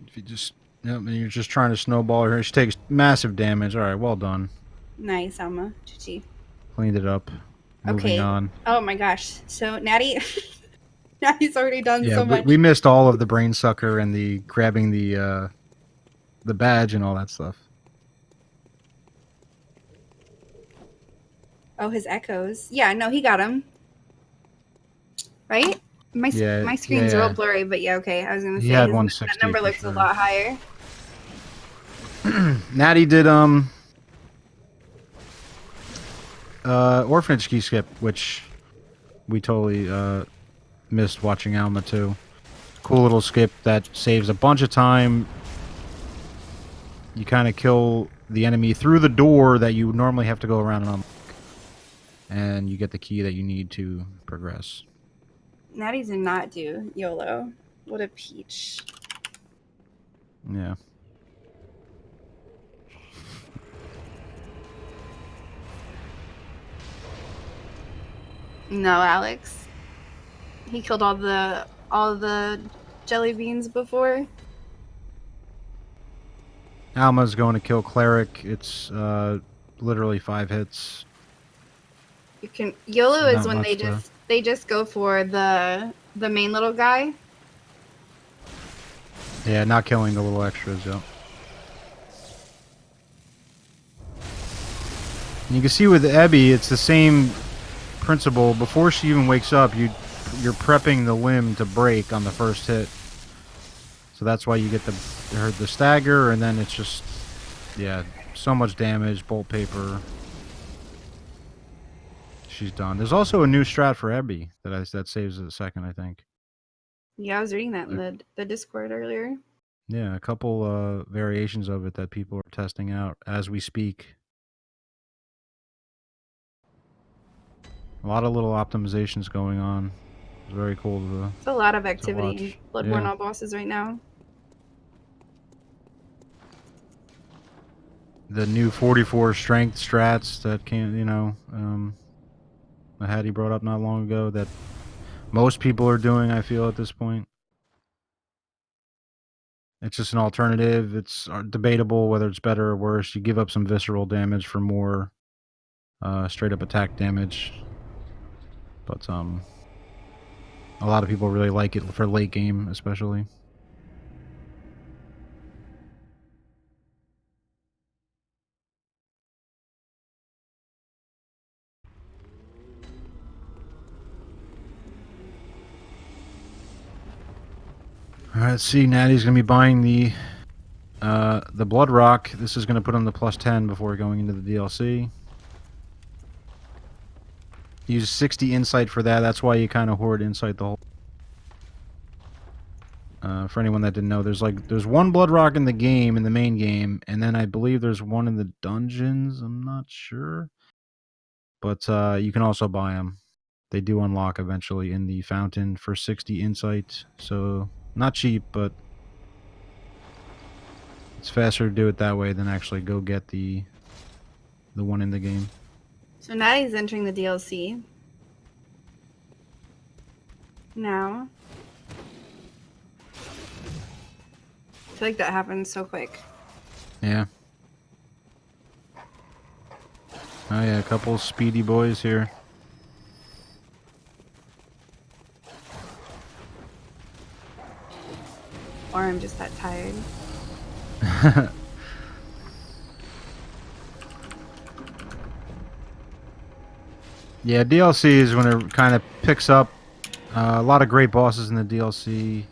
If you just... Yep, and you're just trying to snowball her. She takes massive damage. Alright, well done. Nice, Alma. GG. Cleaned it up. Moving Okay. on. Oh my gosh. So Nattie, Nattie's already done Yeah, so much. we missed all of the brain sucker and the grabbing the badge and all that stuff. Oh, his echoes. Yeah, no, he got him. Right? My screen's real blurry, but yeah, okay. I was gonna He say had that 160 number for looks sure. a lot higher. Nattie did orphanage key skip, which we totally missed watching Alma too. Cool little skip that saves a bunch of time. You kind of kill the enemy through the door that you normally have to go around and unlock, and you get the key that you need to progress. Nattie did not do YOLO. What a peach. Yeah. No, Alex. He killed all the jelly beans before. Alma's going to kill Cleric. It's literally 5 hits. You can YOLO is Not when much they just go for the main little guy. Yeah, not killing the little extras, yeah. And you can see with Ebby, it's the same principle. Before she even wakes up, you're prepping the limb to break on the first hit. So that's why you get the stagger, and then it's just, yeah, so much damage, bolt paper. She's done. There's also a new strat for Ebby that saves it a second, I think. Yeah, I was reading that in the Discord earlier. Yeah, a couple variations of it that people are testing out as we speak. A lot of little optimizations going on. It's very cool to It's a lot of activity in watch. Bloodborne Yeah. all bosses right now. The new 44 strength strats that came, Hattie brought up not long ago that most people are doing, I feel, at this point. It's just an alternative. It's debatable whether it's better or worse. You give up some visceral damage for more straight up attack damage. But a lot of people really like it for late game, especially. Alright, let's see. Nattie's going to be buying the Blood Rock. This is going to put him to +10 before going into the DLC. Use 60 insight for that. That's why you kind of hoard insight the whole... for anyone that didn't know, there's one Blood Rock in the game, in the main game, and then I believe there's one in the dungeons. I'm not sure. But you can also buy them. They do unlock eventually in the fountain for 60 insight. So, not cheap, but it's faster to do it that way than actually go get the one in the game. So Nattie's entering the DLC. Now. I feel like that happened so quick. Yeah. Oh yeah, a couple speedy boys here. Or I'm just that tired. Yeah, DLC is when it kind of picks up. A lot of great bosses in the DLC.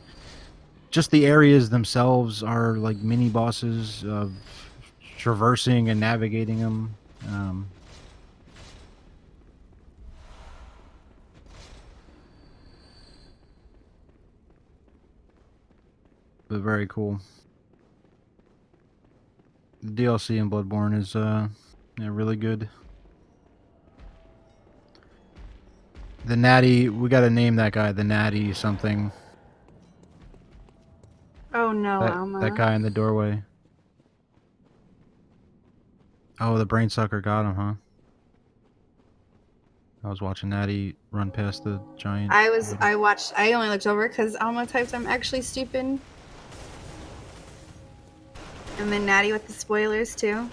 Just the areas themselves are like mini bosses of traversing and navigating them. But very cool. The DLC in Bloodborne is yeah, really good. The Natty, we gotta name that guy the Natty something. Oh no, That Alma. guy in the doorway. Oh, the brain sucker got him, huh? I was watching Natty run past the giant. I only looked over because Alma typed I'm actually stupid. And then Natty with the spoilers too.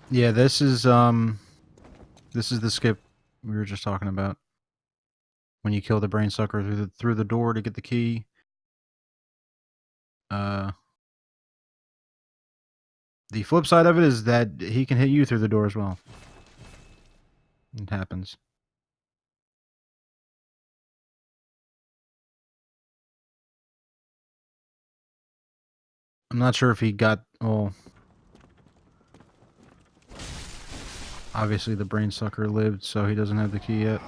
Yeah, this is the skip we were just talking about. When you kill the brain sucker through the door to get the key. The flip side of it is that he can hit you through the door as well. It happens. I'm not sure if he got... Oh. Obviously the brain sucker lived, so he doesn't have the key yet.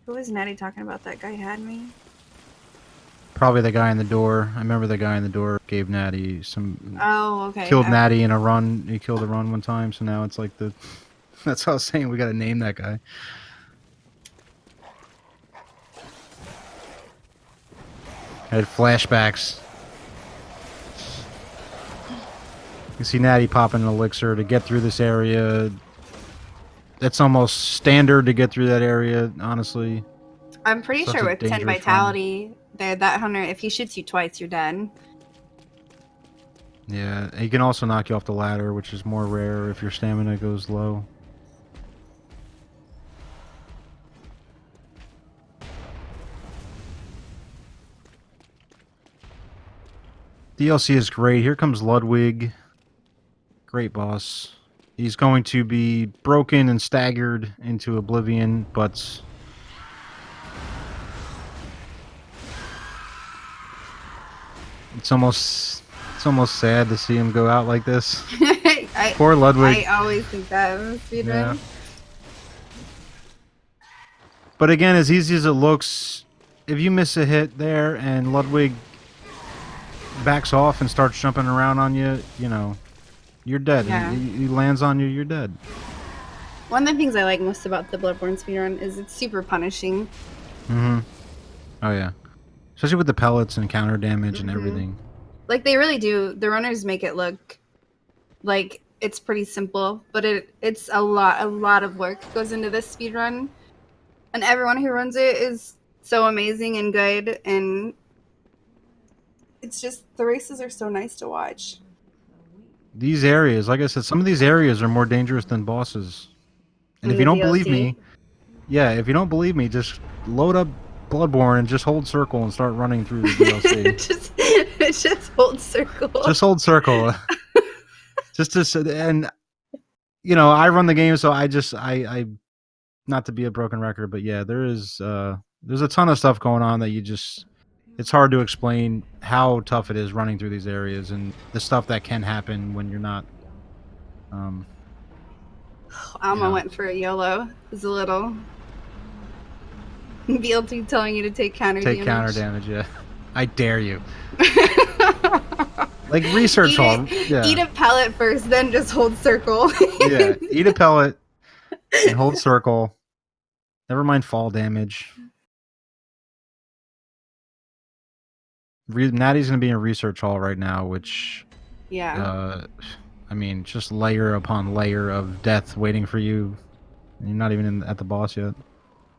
Who was Natty talking about? That guy had me. Probably the guy in the door. I remember the guy in the door gave Natty some... Oh, okay. Killed Natty in a run. He killed a run one time, so now it's like the... That's what I was saying, we gotta name that guy. I had flashbacks. You see Natty popping an elixir to get through this area. That's almost standard to get through that area, honestly. I'm pretty Such sure a with 10 dangerous vitality, that hunter, if he shoots you twice, you're dead. Yeah, he can also knock you off the ladder, which is more rare if your stamina goes low. DLC is great. Here comes Ludwig. Great boss. He's going to be broken and staggered into oblivion, but... It's almost sad to see him go out like this. Poor Ludwig. I always think that in speedrun. Yeah. But again, as easy as it looks, if you miss a hit there and Ludwig backs off and starts jumping around on you, you know, you're dead. Yeah. He lands on you, you're dead. One of the things I like most about the Bloodborne speedrun is it's super punishing. Mm-hmm. Oh, yeah. Especially with the pellets and counter damage and everything. Like, they really do. The runners make it look like it's pretty simple, but it's a lot of work goes into this speedrun. And everyone who runs it is so amazing and good, and it's just, the races are so nice to watch. These areas, like I said, some of these areas are more dangerous than bosses. And if you don't believe me, yeah, if you don't believe me, just load up Bloodborne and just hold circle and start running through the DLC. just hold circle. Just hold circle. Just to, and you know, I run the game, so I not to be a broken record, but yeah, there's a ton of stuff going on that it's hard to explain how tough it is running through these areas and the stuff that can happen when you're not. Alma went for a YOLO. It was a little. BLT telling you to take counter damage. Take counter damage, yeah. I dare you. Like research hall. Yeah. Eat a pellet first, then just hold circle. Yeah, eat a pellet and hold circle. Never mind fall damage. Natty's going to be in research hall right now, which... Yeah. I mean, just layer upon layer of death waiting for you. You're not even at the boss yet.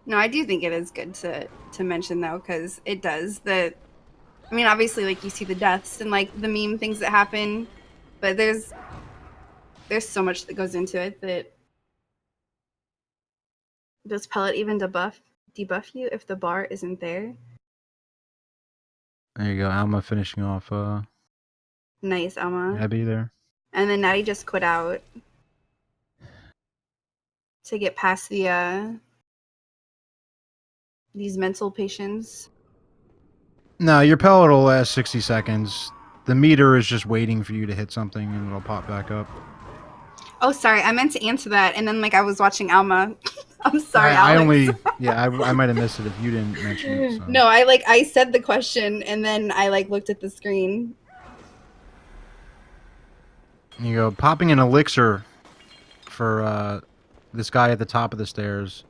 No, I do think it is good to mention, though, because it does. I mean, obviously, like, you see the deaths and, like, the meme things that happen, but there's so much that goes into it that... Does pellet even debuff you if the bar isn't there? There you go, Alma finishing off Nice, Alma. Abby there. And then Natty just quit out to get past the these mental patients. No, your pellet will last 60 seconds. The meter is just waiting for you to hit something and it'll pop back up. Oh, sorry. I meant to answer that, and then like I was watching Alma. I'm sorry, I Alex. only, yeah, I might have missed it if you didn't mention it. So. No, I said the question, and then I like looked at the screen. You go popping an elixir for this guy at the top of the stairs.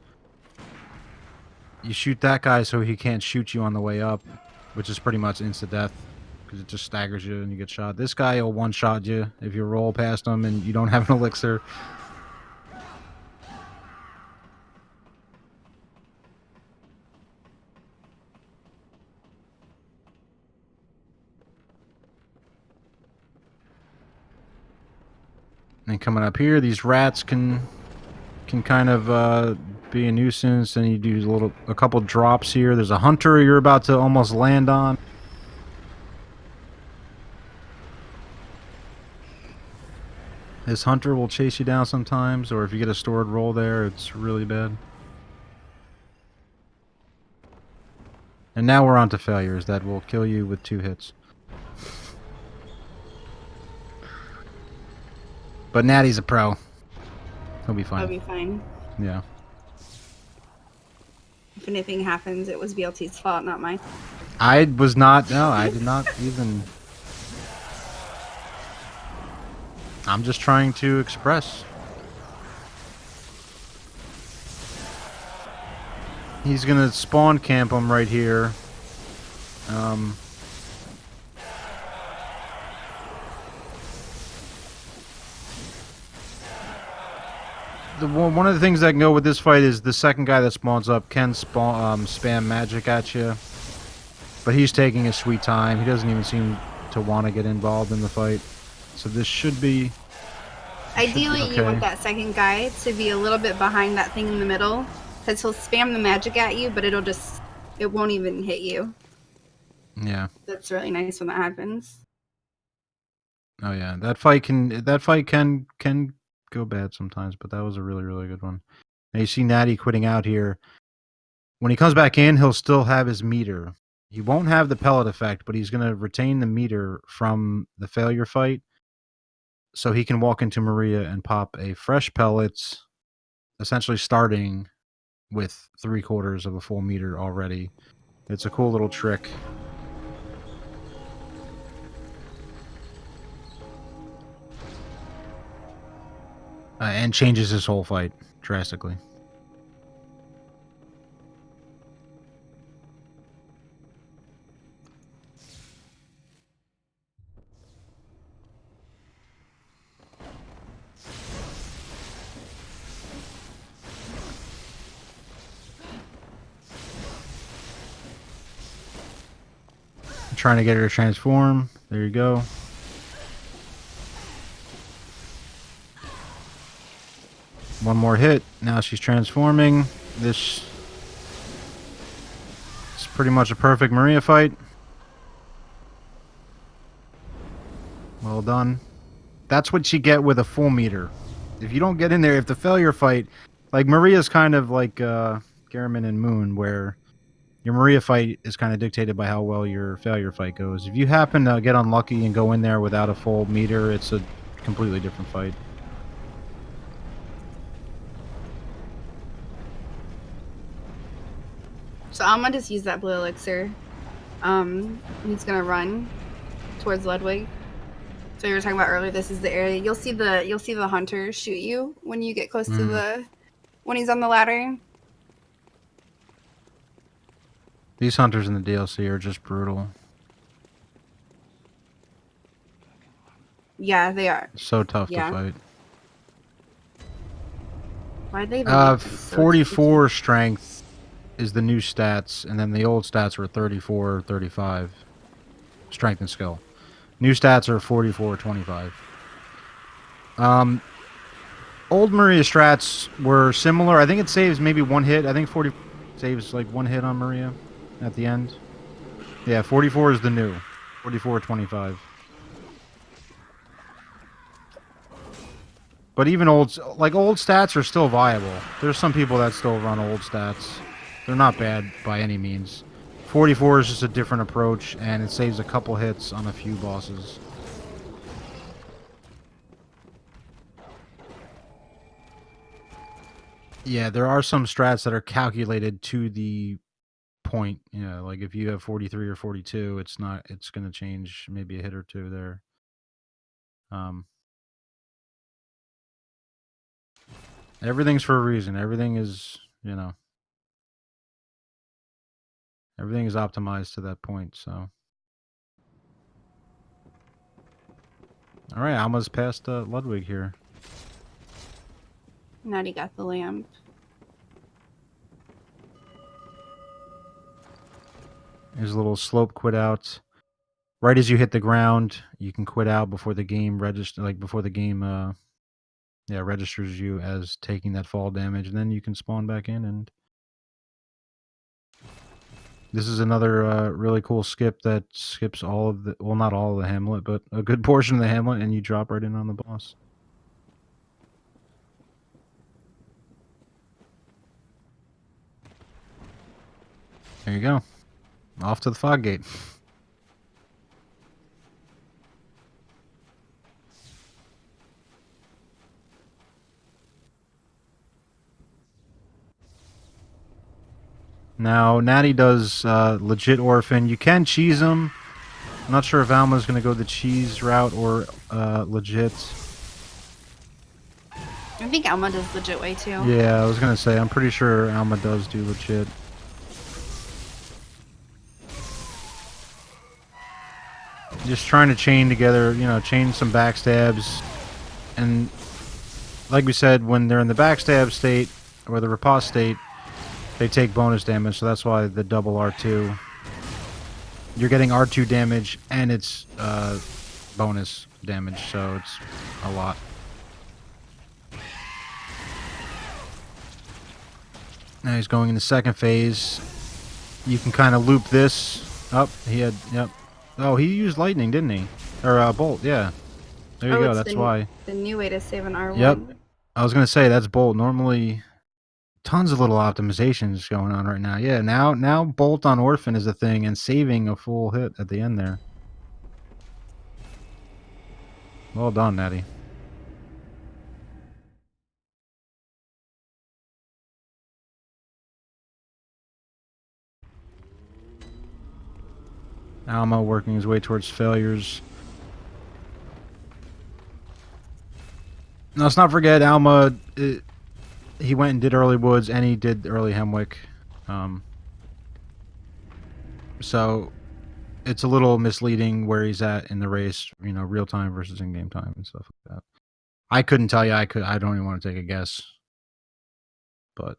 You shoot that guy so he can't shoot you on the way up, which is pretty much insta-death because it just staggers you and you get shot. This guy will one-shot you if you roll past him and you don't have an elixir. And coming up here, these rats can kind of be a nuisance, and you do a couple drops here. There's a hunter you're about to almost land on. This hunter will chase you down sometimes, or if you get a stored roll there, it's really bad. And now we're on to failures that will kill you with 2 hits. But Nattie's a pro. He'll be fine. I'll be fine. Yeah. If anything happens, it was BLT's fault, not mine. I was not. No, I did not even. I'm just trying to express. He's gonna spawn camp him right here. One of the things that can go with this fight is the second guy that spawns up can spam magic at you, but he's taking his sweet time. He doesn't even seem to want to get involved in the fight, so this should be. Ideally, okay. You want that second guy to be a little bit behind that thing in the middle, because he'll spam the magic at you, but it won't even hit you. Yeah. That's really nice when that happens. Oh yeah, that fight can go bad sometimes, but that was a really, really good one. Now you see Nattie quitting out here. When he comes back in, he'll still have his meter. He won't have the pellet effect, but he's going to retain the meter from the failure fight. So he can walk into Maria and pop a fresh pellet, essentially starting with 3/4 of a full meter already. It's a cool little trick. And changes his whole fight drastically. Trying to get her to transform. There you go. One more hit. Now she's transforming. This is pretty much a perfect Maria fight. Well done. That's what you get with a full meter. If you don't get in there, if the failure fight, like Maria's kind of like Garamond and Moon, where your Maria fight is kind of dictated by how well your failure fight goes. If you happen to get unlucky and go in there without a full meter, it's a completely different fight. So I'm gonna just use that blue elixir. He's gonna run towards Ludwig. So you were talking about earlier. This is the area. You'll see the hunter shoot you when you get close to when he's on the ladder. These hunters in the DLC are just brutal. Yeah, they are. So tough to fight. Why'd they even make them so 44 strength is the new stats, and then the old stats were 34, 35. Strength and skill. New stats are 44, 25. Old Maria strats were similar. I think it saves maybe 1 hit. I think 40 saves like 1 hit on Maria at the end. Yeah, 44 is the new. 44, 25. But even old stats are still viable. There's some people that still run old stats. They're not bad by any means. 44 is just a different approach, and it saves a couple hits on a few bosses. Yeah, there are some strats that are calculated to the point. Yeah, like if you have 43 or 42, it's not. It's going to change maybe a hit or two there. Everything's for a reason. Everything is, everything is optimized to that point. So, all right, Alma's past Ludwig here. Nattie got the lamp. There's a little slope quit out. Right as you hit the ground, you can quit out before the game registers you as taking that fall damage, and then you can spawn back in. And this is another really cool skip that skips all of the, well, not all of the hamlet, but a good portion of the hamlet, and you drop right in on the boss. There you go. Off to the fog gate. Now, Natty does legit orphan. You can cheese him. I'm not sure if Alma's going to go the cheese route or legit. I think Alma does legit way too. Yeah, I was going to say, I'm pretty sure Alma does do legit. Just trying to chain together, chain some backstabs. And like we said, when they're in the backstab state, or the riposte state, they take bonus damage, so that's why the double R2. You're getting R2 damage, and it's bonus damage, so it's a lot. Now he's going into second phase. You can kind of loop this. Oh, yep. Oh, he used lightning, didn't he? Or bolt, yeah. There you go, that's why. The new way to save an R1. Yep. I was going to say, that's bolt. Normally, tons of little optimizations going on right now. Yeah, now bolt on orphan is a thing, and saving a full hit at the end there. Well done, Natty. Alma working his way towards failures. Now, let's not forget Alma. He went and did early woods, and he did early Hemwick. So it's a little misleading where he's at in the race. Real time versus in game time and stuff like that. I couldn't tell you. I don't even want to take a guess. But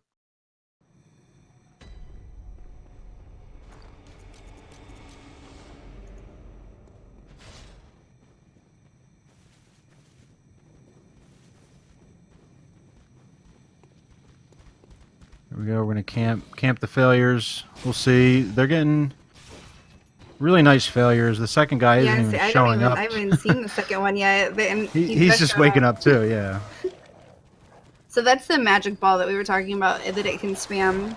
here we go. We're gonna camp the failures. We'll see. They're getting really nice failures. The second guy isn't even showing up. I haven't seen the second one yet. He's just waking up too. Yeah. So that's the magic ball that we were talking about that it can spam.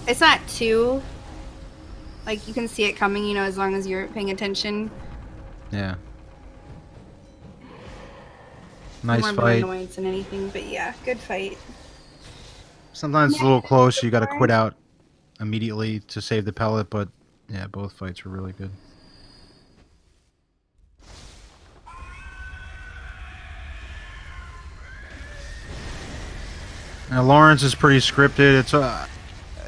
It's not too, like, you can see it coming, as long as you're paying attention. Yeah. Nice more fight. More annoyance than anything, but yeah, good fight. Sometimes it's a little close. You got to quit out immediately to save the pellet, but yeah, both fights were really good. Now Lawrence is pretty scripted.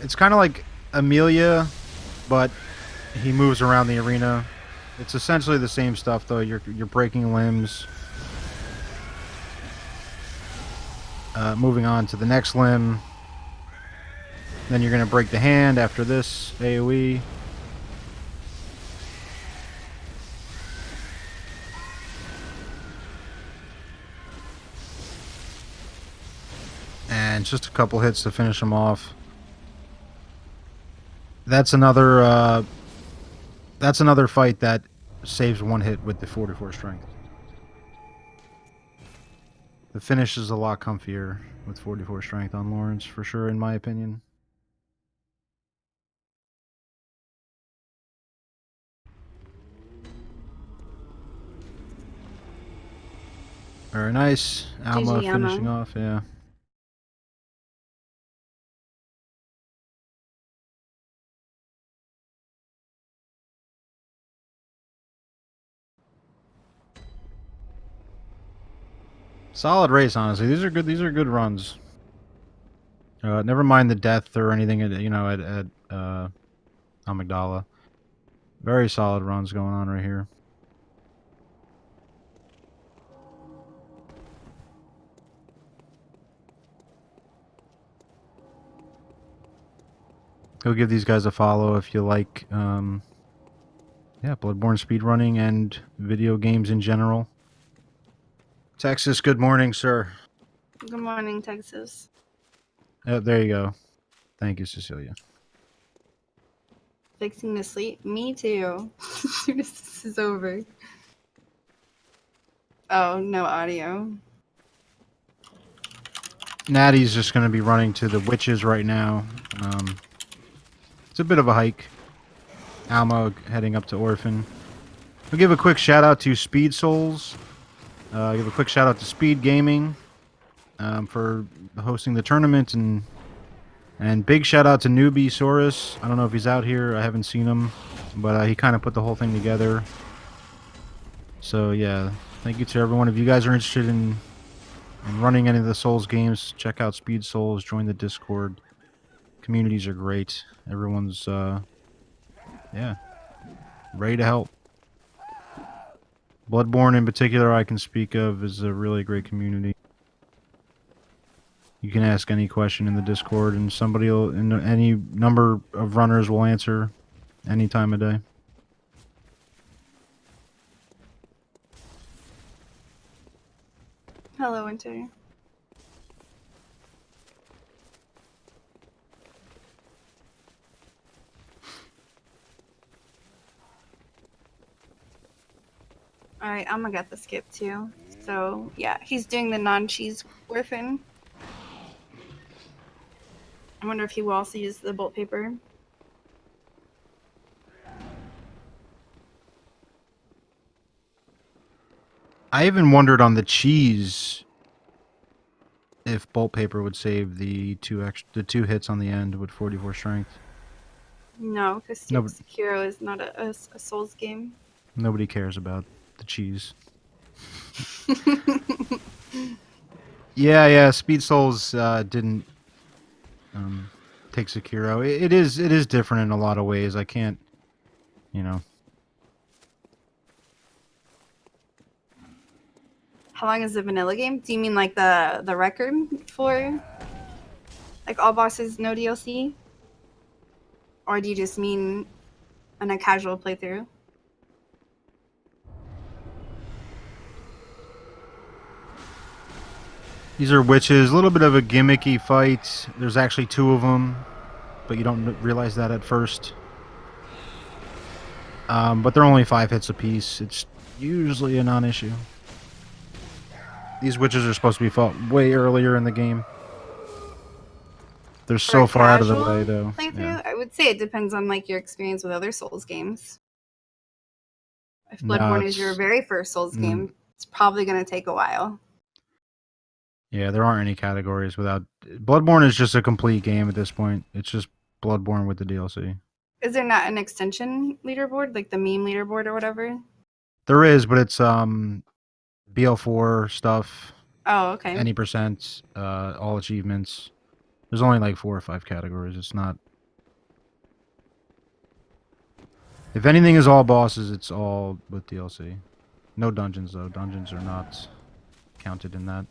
It's kind of like Amelia, but he moves around the arena. It's essentially the same stuff though. You're breaking limbs. Moving on to the next limb. Then you're going to break the hand after this AoE. And just a couple hits to finish him off. That's another fight that saves one hit with the 44 strength. The finish is a lot comfier with 44 strength on Lawrence, for sure, in my opinion. Very nice. Alma GG, finishing Alma. off, yeah. Solid race, honestly. These are good. These are good runs. Never mind the death or anything. At Amygdala. Very solid runs going on right here. Go give these guys a follow if you like. Yeah, Bloodborne speedrunning and video games in general. Texas, good morning, sir. Good morning, Texas. There you go. Thank you, Cecilia. Fixing to sleep? Me too. As soon as this is over. Oh, no audio. Nattie's just going to be running to the witches right now. It's a bit of a hike. Alma heading up to Orphan. We'll give a quick shout out to Speed Souls. Give a quick shout out to SpeedGaming for hosting the tournament, and big shout out to Newbie Saurus. I don't know if he's out here. I haven't seen him, but he kind of put the whole thing together. So yeah, thank you to everyone. If you guys are interested in running any of the Souls games, check out Speed Souls. Join the Discord. Communities are great. Everyone's yeah, ready to help. Bloodborne in particular, I can speak of, is a really great community. You can ask any question in the Discord, and somebody will, any number of runners will answer any time of day. Hello, Winter. Alright, I'm gonna get the skip too. So, yeah, he's doing the non-cheese orphan. I wonder if he will also use the bolt paper. I even wondered on the cheese if bolt paper would save the two hits on the end with 44 strength. No, because No, Sekiro is not a Souls game. nobody cares about the cheese. Yeah. Speed Souls didn't take Sekiro. It is different in a lot of ways. I can't, you know. How long is the vanilla game? Do you mean like the record for like all bosses, no DLC? Or do you just mean on a casual playthrough? These are witches. A little bit of a gimmicky fight. There's actually two of them, but you don't realize that at first. But they're only 5 hits apiece. It's usually a non-issue. These witches are supposed to be fought way earlier in the game. They're so far out of the way, though. Playthrough, Yeah. I would say it depends on like your experience with other Souls games. If No, Bloodborne is your very first Souls game, it's probably going to take a while. Yeah, there aren't any categories without... Bloodborne is just a complete game at this point. It's just Bloodborne with the DLC. Is there not an extension leaderboard, like the meme leaderboard or whatever? There is, but it's BL4 stuff. Oh, okay. Any percent, all achievements. There's only like 4 or 5 categories. It's not... If anything is all bosses, it's all with DLC. No dungeons, though. Dungeons are not counted in that.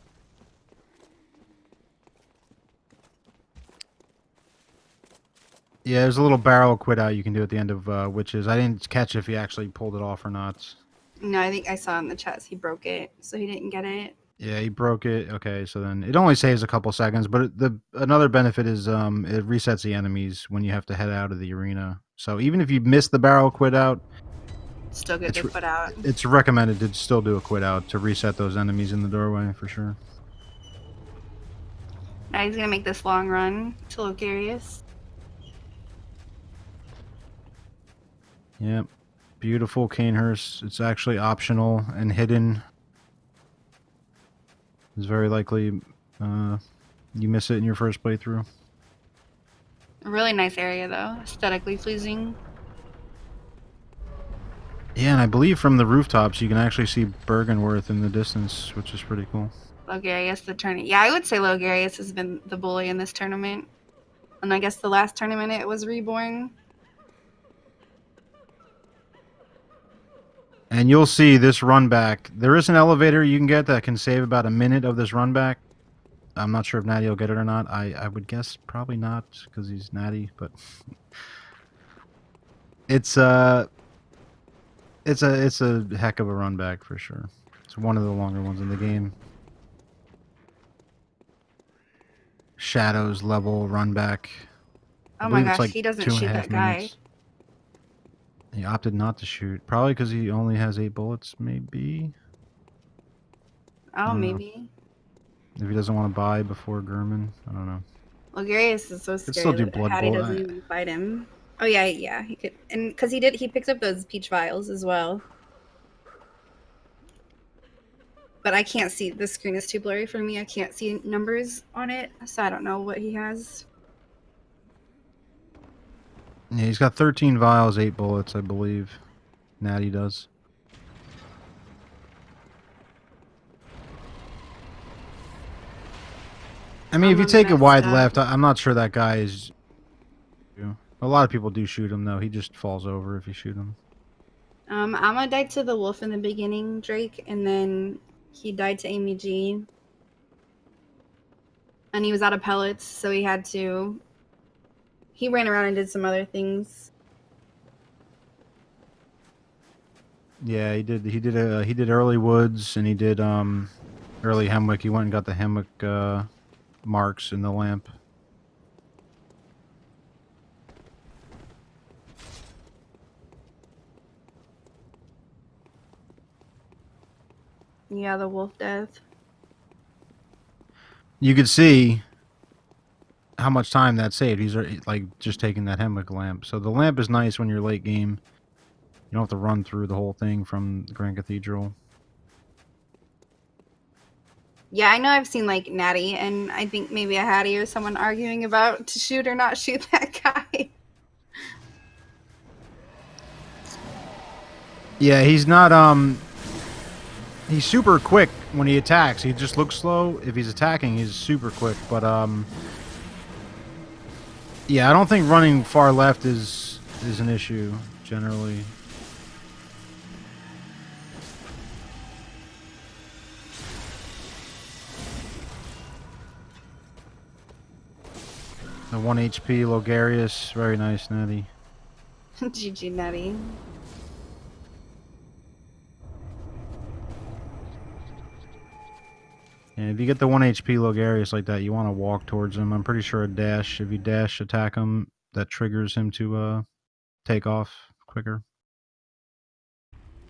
Yeah, there's a little barrel quit out you can do at the end of Witches. I didn't catch if he actually pulled it off or not. No, I think I saw in the chat he broke it, so he didn't get it. Yeah, he broke it. Okay, so then it only saves a couple seconds, but another benefit is it resets the enemies when you have to head out of the arena. So even if you miss the barrel quit out, Still good to put out. it's recommended to still do a quit out to reset those enemies in the doorway for sure. Now he's gonna make this long run to Logarius. Yep. Beautiful Canehurst. It's actually optional and hidden. It's very likely you miss it in your first playthrough. A really nice area though, aesthetically pleasing. Yeah, and I believe from the rooftops you can actually see Bergenworth in the distance, which is pretty cool. Logarius, the tournament. Yeah, I would say Logarius has been the bully in this tournament. And I guess the last tournament it was Reborn. And you'll see this run back. There is an elevator you can get that can save about a minute of this run back. I'm not sure if Natty will get it or not. I would guess probably not because he's Natty, but it's a heck of a run back for sure. It's one of the longer ones in the game. Shadows level run back. I Oh my believe it's gosh, like he doesn't 2.5 shoot that guy. minutes. He opted not to shoot, probably because he only has 8 bullets, maybe. I Oh, don't know. maybe. If he doesn't want to buy before Gurman, I don't know. Logarius is so Could still scary do that Hattie Bloodborne. doesn't even fight him. Oh yeah, yeah, he could, and because he picked up those peach vials as well. But I can't see, the screen is too blurry for me. I can't see numbers on it, so I don't know what he has. Yeah, he's got 13 vials, 8 bullets, I believe. Natty does. I mean, if you take it wide left, I'm not sure that guy is... A lot of people do shoot him, though. He just falls over if you shoot him. Amma died to the wolf in the beginning, Drake, and then he died to Amy G. And he was out of pellets, so he had to... He ran around and did some other things. Yeah, he did early woods, and he did early Hemwick. He went and got the Hemwick marks in the lamp. Yeah, the wolf death. You could see how much time that saved. He's like just taking that Hemwick lamp. So the lamp is nice when you're late game. You don't have to run through the whole thing from the Grand Cathedral. Yeah, I know I've seen like Natty and I think maybe a Hattie or someone arguing about to shoot or not shoot that guy. Yeah, he's not he's super quick when he attacks. He just looks slow. If he's attacking, he's super quick, but yeah, I don't think running far left is an issue generally. The 1 HP Logarius, very nice, Natty. DJNattie. And if you get the 1 HP Logarius like that, you want to walk towards him. I'm pretty sure a dash, if you dash attack him, that triggers him to take off quicker.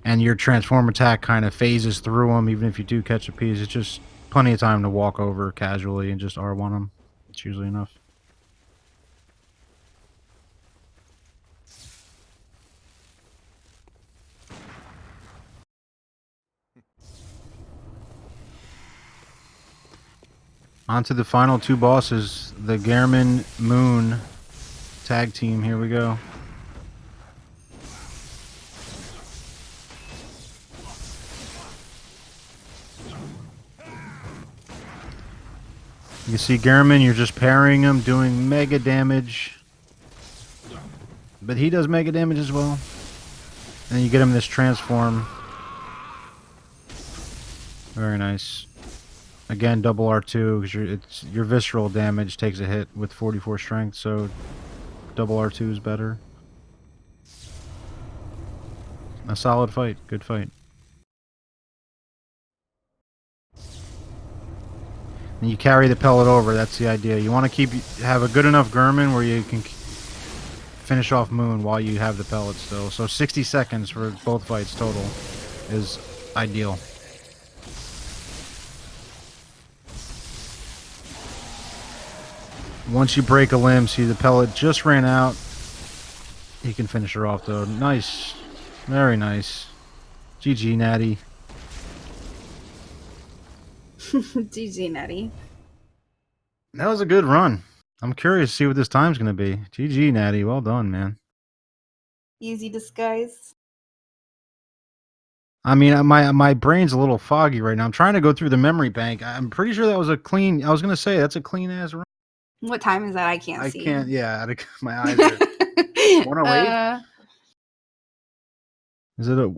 And your transform attack kind of phases through him, even if you do catch a piece. It's just plenty of time to walk over casually and just R1 him. It's usually enough. On to the final 2 bosses, the Gehrman Moon tag team. Here we go. You see Gehrman, you're just parrying him, doing mega damage. But he does mega damage as well. And you get him this transform. Very nice. Again, double R2 because your visceral damage takes a hit with 44 strength, so double R2 is better. A solid fight, good fight. And you carry the pellet over. That's the idea. You want to have a good enough Gehrman where you can finish off Moon while you have the pellet still. So 60 seconds for both fights total is ideal. Once you break a limb, see the pellet just ran out. You can finish her off though. Nice. Very nice. GG, Natty. DJNattie. That was a good run. I'm curious to see what this time's gonna be. GG, Natty. Well done, man. Easy disguise. I mean, my brain's a little foggy right now. I'm trying to go through the memory bank. I'm pretty sure that was a clean. I was gonna say that's a clean ass run. What time is that? I can't see. I can't. Yeah, my eyes are. 108. Is it a?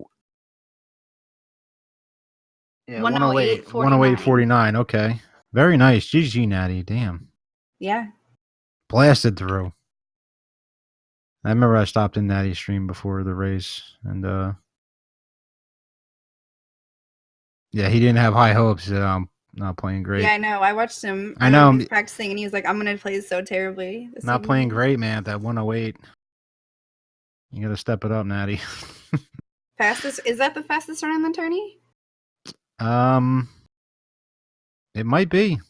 Yeah, 108. 108.49. Okay, very nice. GG, Natty. Damn. Yeah. Blasted through. I remember I stopped in Natty's stream before the race, and yeah, he didn't have high hopes. He said, I'm not playing great. Yeah, I know. I watched him. I know. He was practicing, and he was like, "I'm gonna play so terribly." Not playing great, man. At that 108. You got to step it up, Natty. Fastest? Is that the fastest run in the tourney? It might be.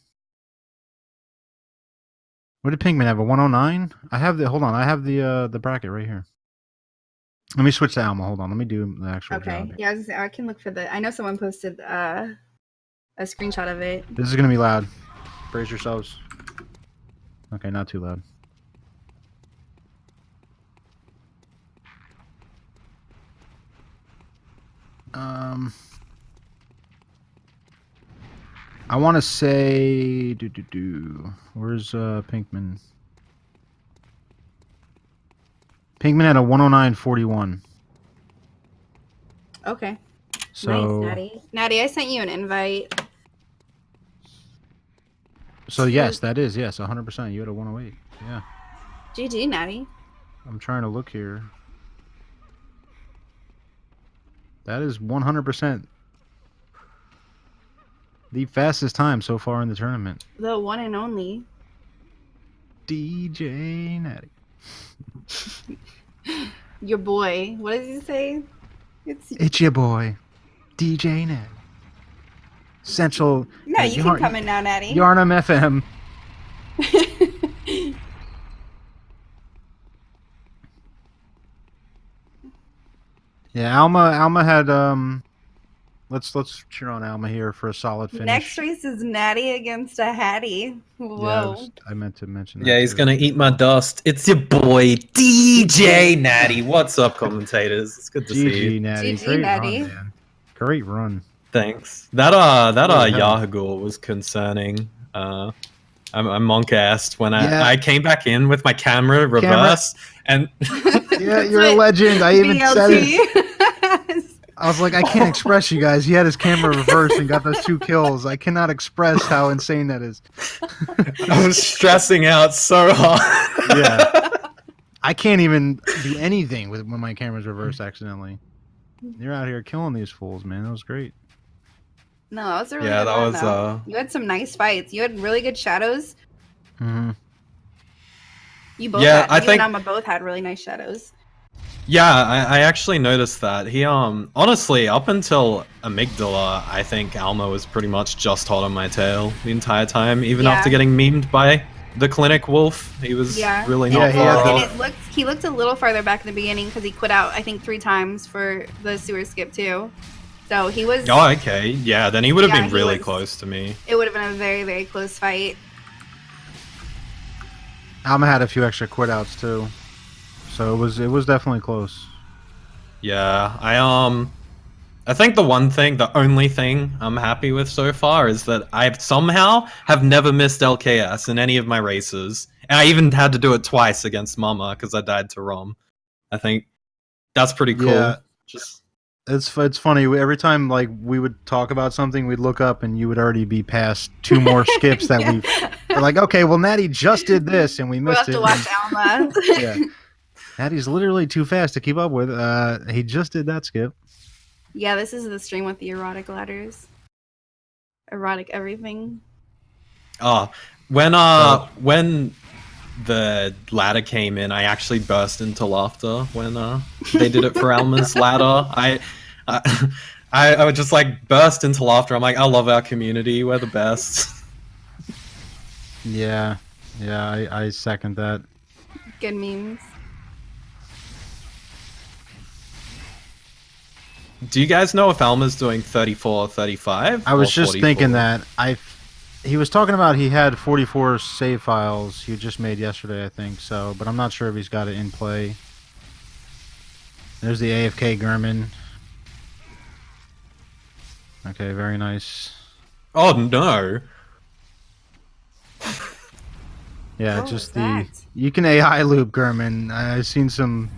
What did Pinkman have? A 109? I have the. Hold on, I have the bracket right here. Let me switch to Alma. Hold on, let me do the actual job. Yeah, I can look for the. I know someone posted a screenshot of it. This is gonna be loud. Brace yourselves. Okay, not too loud. I want to say Where's Pinkman? Pinkman had a 109.41. Okay. So, nice, Natty. Natty, I sent you an invite. So yes, that is 100%. You had a 108. Yeah. GG, Natty. I'm trying to look here. That is 100% the fastest time so far in the tournament. The one and only. DJNattie. Your boy. What does he say? It's your boy, DJNattie. Central. No, you can come in now, Natty. Yarnum FM. Yeah, Alma had let's cheer on Alma here for a solid finish. Next race is Natty against a Hattie. Whoa. Yeah, I meant to mention that. Yeah, he's gonna eat my dust. It's your boy DJNattie. What's up, commentators? It's good to see you. Natty. GG, Great Natty. run, man. Great run. Thanks. That Yahagul was concerning. I'm monk-assed when I came back in with my camera reverse and yeah, you're a legend. I even said it. BLT. I was like, I can't express you guys. He had his camera reversed and got those 2 kills. I cannot express how insane that is. I was stressing out so hard. Yeah. I can't even do anything when my camera's reversed accidentally. You're out here killing these fools, man. That was great. No, that was a really Yeah, good that run, was, though. You had some nice fights. You had really good shadows. Mm-hmm. You both Yeah, had, you and Alma both had really nice shadows. Yeah, I actually noticed that. He honestly, up until Amygdala, I think Alma was pretty much just hot on my tail the entire time. Even after getting memed by the clinic wolf, he was really not far off. And he looked a little farther back in the beginning because he quit out, I think, 3 times for the sewer skip too. So he was. Oh, okay. Yeah, then he would have been really close to me. It would have been a very, very close fight. Alma had a few extra quit outs too. So it was definitely close. Yeah, I think the only thing I'm happy with so far is that I've somehow have never missed LKS in any of my races. And I even had to do it twice against Mama because I died to Rom. I think that's pretty cool. Yeah. It's funny. Every time like we would talk about something, we'd look up and you would already be past 2 more skips that we're like, okay, well Natty just did this and we missed it. We'll have to watch Alma. Yeah. Natty's literally too fast to keep up with. He just did that skip. Yeah, this is the stream with the erotic ladders. Erotic everything. Oh, when the ladder came in, I actually burst into laughter when they did it for Alma's ladder. I would just like burst into laughter. I'm like, I love our community. We're the best. Yeah, I second that. Good memes. Do you guys know if Alma's doing 34 or 35? I was or just 44? thinking that he was talking about he had 44 save files he just made yesterday, I think. So, but I'm not sure if he's got it in play. There's the AFK Gurman. Okay, very nice. Oh no! Yeah, What just was that? you can AI loop Gurman. I've seen some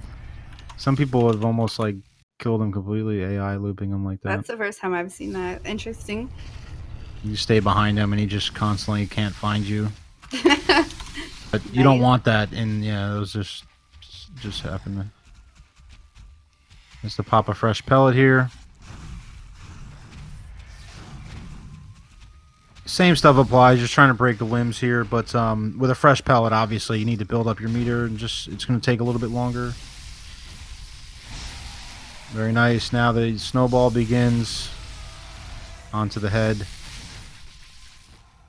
people have almost like killed him completely, AI looping him like that. That's the first time I've seen that. Interesting. You stay behind him and he just constantly can't find you. But you don't Nice. want that, and yeah, those just happen. Just to pop a fresh pellet here. Same stuff applies, just trying to break the limbs here, but with a fresh pellet, obviously, you need to build up your meter, and it's going to take a little bit longer. Very nice. Now the snowball begins. Onto the head.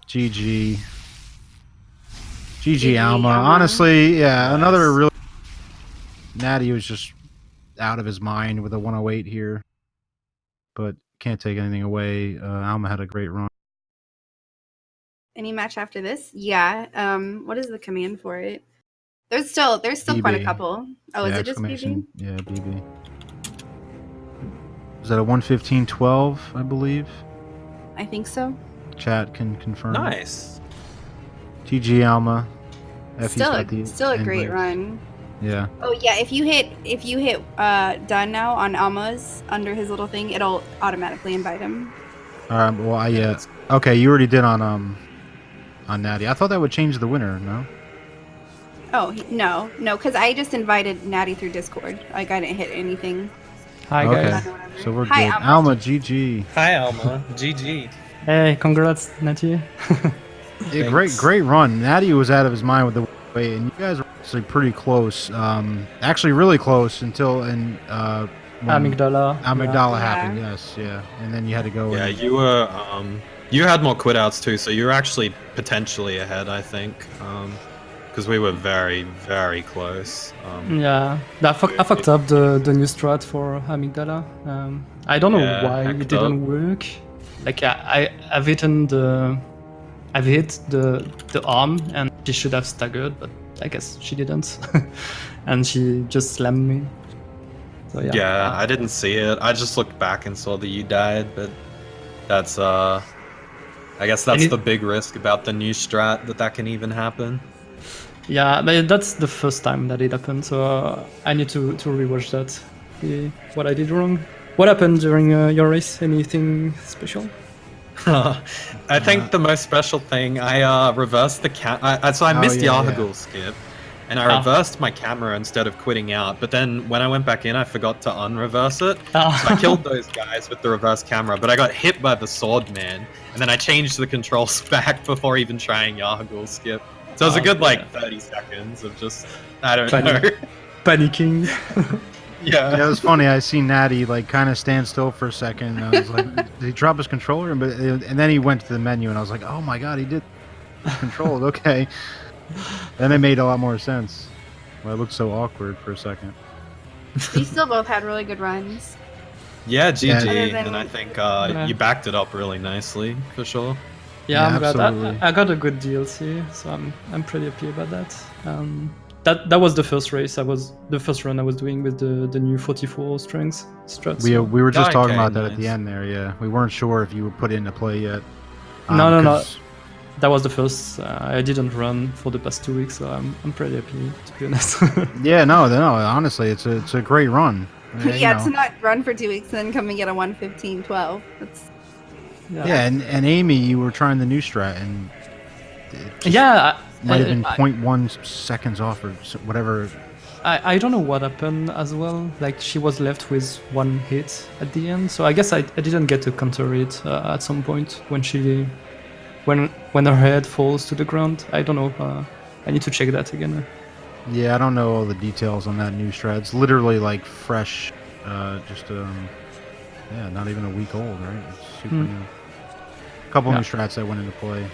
GG. GG, Alma. Honestly, yeah, Nice. another really... Nattie was just out of his mind with a 108 here. But can't take anything away. Alma had a great run. Any match after this? Yeah. What is the command for it? There's still quite a BB. couple. Oh, Yeah, is it just BB? exclamation- Yeah, BB. Is that a 1:15:12, I believe? I think so. Chat can confirm. Nice. GG, Alma. Effie's Still got the a end great race. run. Yeah. Oh yeah, if you hit done now on Alma's under his little thing, it'll automatically invite him. Alright, well, okay, you already did on Nattie. I thought that would change the winner, no? Oh no, because I just invited Nattie through Discord. Like I didn't hit anything. Hi Okay, guys. so we're Hi, good. Alma. Alma, GG. Hi Alma. GG. Hey, congrats, Nattie. Yeah, Thanks. great run. Nattie was out of his mind with the way, and you guys were actually pretty close. Actually, really close until when Amygdala. Amygdala Yeah. happened. Yes, yeah, and then you had to go. Yeah, and, you were. You had more quit outs too, so you were actually potentially ahead, I think. Because we were very, very close. Yeah, I fucked up the new strat for Amygdala. I don't know Yeah, why hacked it didn't work. Like I've hit the arm and she should have staggered, but I guess she didn't, and she just slammed me. So yeah. Yeah, I didn't see it. I just looked back and saw that you died, but that's I guess that's the big risk about the new strat, that can even happen. Yeah, but that's the first time that it happened, so I need to rewatch that. See what I did wrong. What happened during your race? Anything special? I think the most special thing, I reversed the so I missed Yahagul skip, and I reversed my camera instead of quitting out, but then when I went back in, I forgot to unreverse it. So I killed those guys with the reverse camera, but I got hit by the sword man, and then I changed the controls back before even trying Yahagul skip. So it was a good, 30 seconds of just, I don't know. Panicking. Yeah, it was funny. I seen Nattie kind of stand still for a second. And I was like, did he drop his controller? And then he went to the menu, and I was like, oh my god, he did controlled. Okay. Then it made a lot more sense. Well, it looked so awkward for a second. You still both had really good runs. Yeah, GG, Yeah. and I think you backed it up really nicely, for sure. Yeah, I'm glad. absolutely. I got a good DLC, so I'm pretty happy about that. That was the first race. The first run I was doing with the new 44 strength strats. We were just talking Okay, about that at the nice. end there. Yeah, we weren't sure if you were put into play yet. No. 'cause- That was the first. I didn't run for the past 2 weeks, so I'm pretty happy, to be honest. Yeah, no. Honestly, it's a great run. Yeah, to not run for 2 weeks and then come and get a 1:15:12. That's Yeah, and Amy, you were trying the new strat, and it just Yeah, might have been I- 0.1 seconds off or whatever. I don't know what happened as well. Like she was left with one hit at the end, so I guess I didn't get to counter it at some point when her head falls to the ground. I don't know. I need to check that again. Yeah, I don't know all the details on that new strat. It's literally fresh, not even a week old, right? It's super new. A couple new strats that went into play.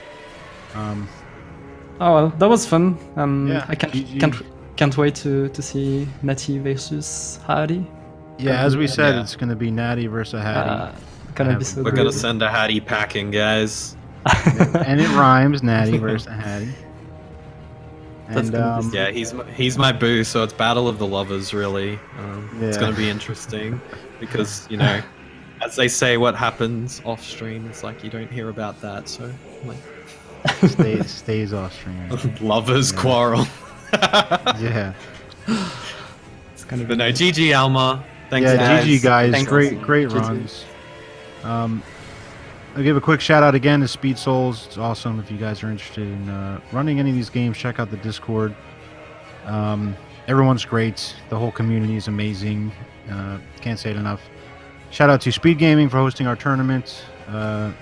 Oh well, that was fun. Yeah, I GG. can't wait to see Nattie versus Hardy. Yeah, as we said, Yeah. it's going to be Natty versus Hattie. Gonna be so We're good. gonna send a Hattie packing, guys. And it rhymes, Natty versus Hattie. That's And gonna be Yeah, he's my boo, so it's battle of the lovers, really. It's Yeah. gonna be interesting because you know, as they say, what happens off stream, it's like you don't hear about that. So like, stays off stream. lovers Yeah. quarrel. Yeah. It's gonna be But no, GG Alma. Thanks, Yeah, guys. GG guys. Thanks. Great GG. runs. I'll give a quick shout out again to Speed Souls. It's awesome. If you guys are interested in running any of these games, check out the Discord. Everyone's great. The whole community is amazing. Can't say it enough. Shout out to SpeedGaming for hosting our tournament.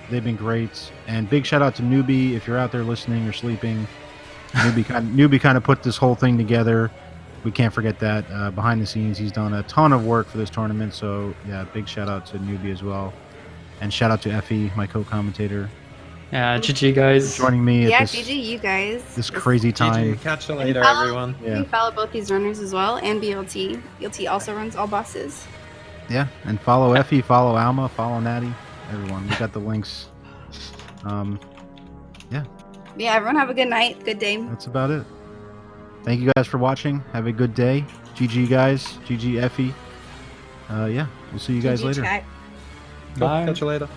They've been great. And big shout out to Newbie. If you're out there listening or sleeping, Newbie kind of put this whole thing together. We can't forget that. Behind the scenes, he's done a ton of work for this tournament. So yeah, big shout out to Newbie as well. And shout out to Effie, my co-commentator, Yeah, GG guys. joining me Yeah, at GG, you guys. this crazy time. GG. Catch you later, Follow- everyone. Yeah. You follow both these runners as well, and BLT. BLT also runs all bosses. Yeah, and follow Effie, follow Alma, follow Natty, everyone. We got the links. Yeah, everyone have a good night, good day. That's about it. Thank you guys for watching. Have a good day. GG guys. GG Effie. Yeah, we'll see you guys GG later. chat. Cool. Bye. Catch you later.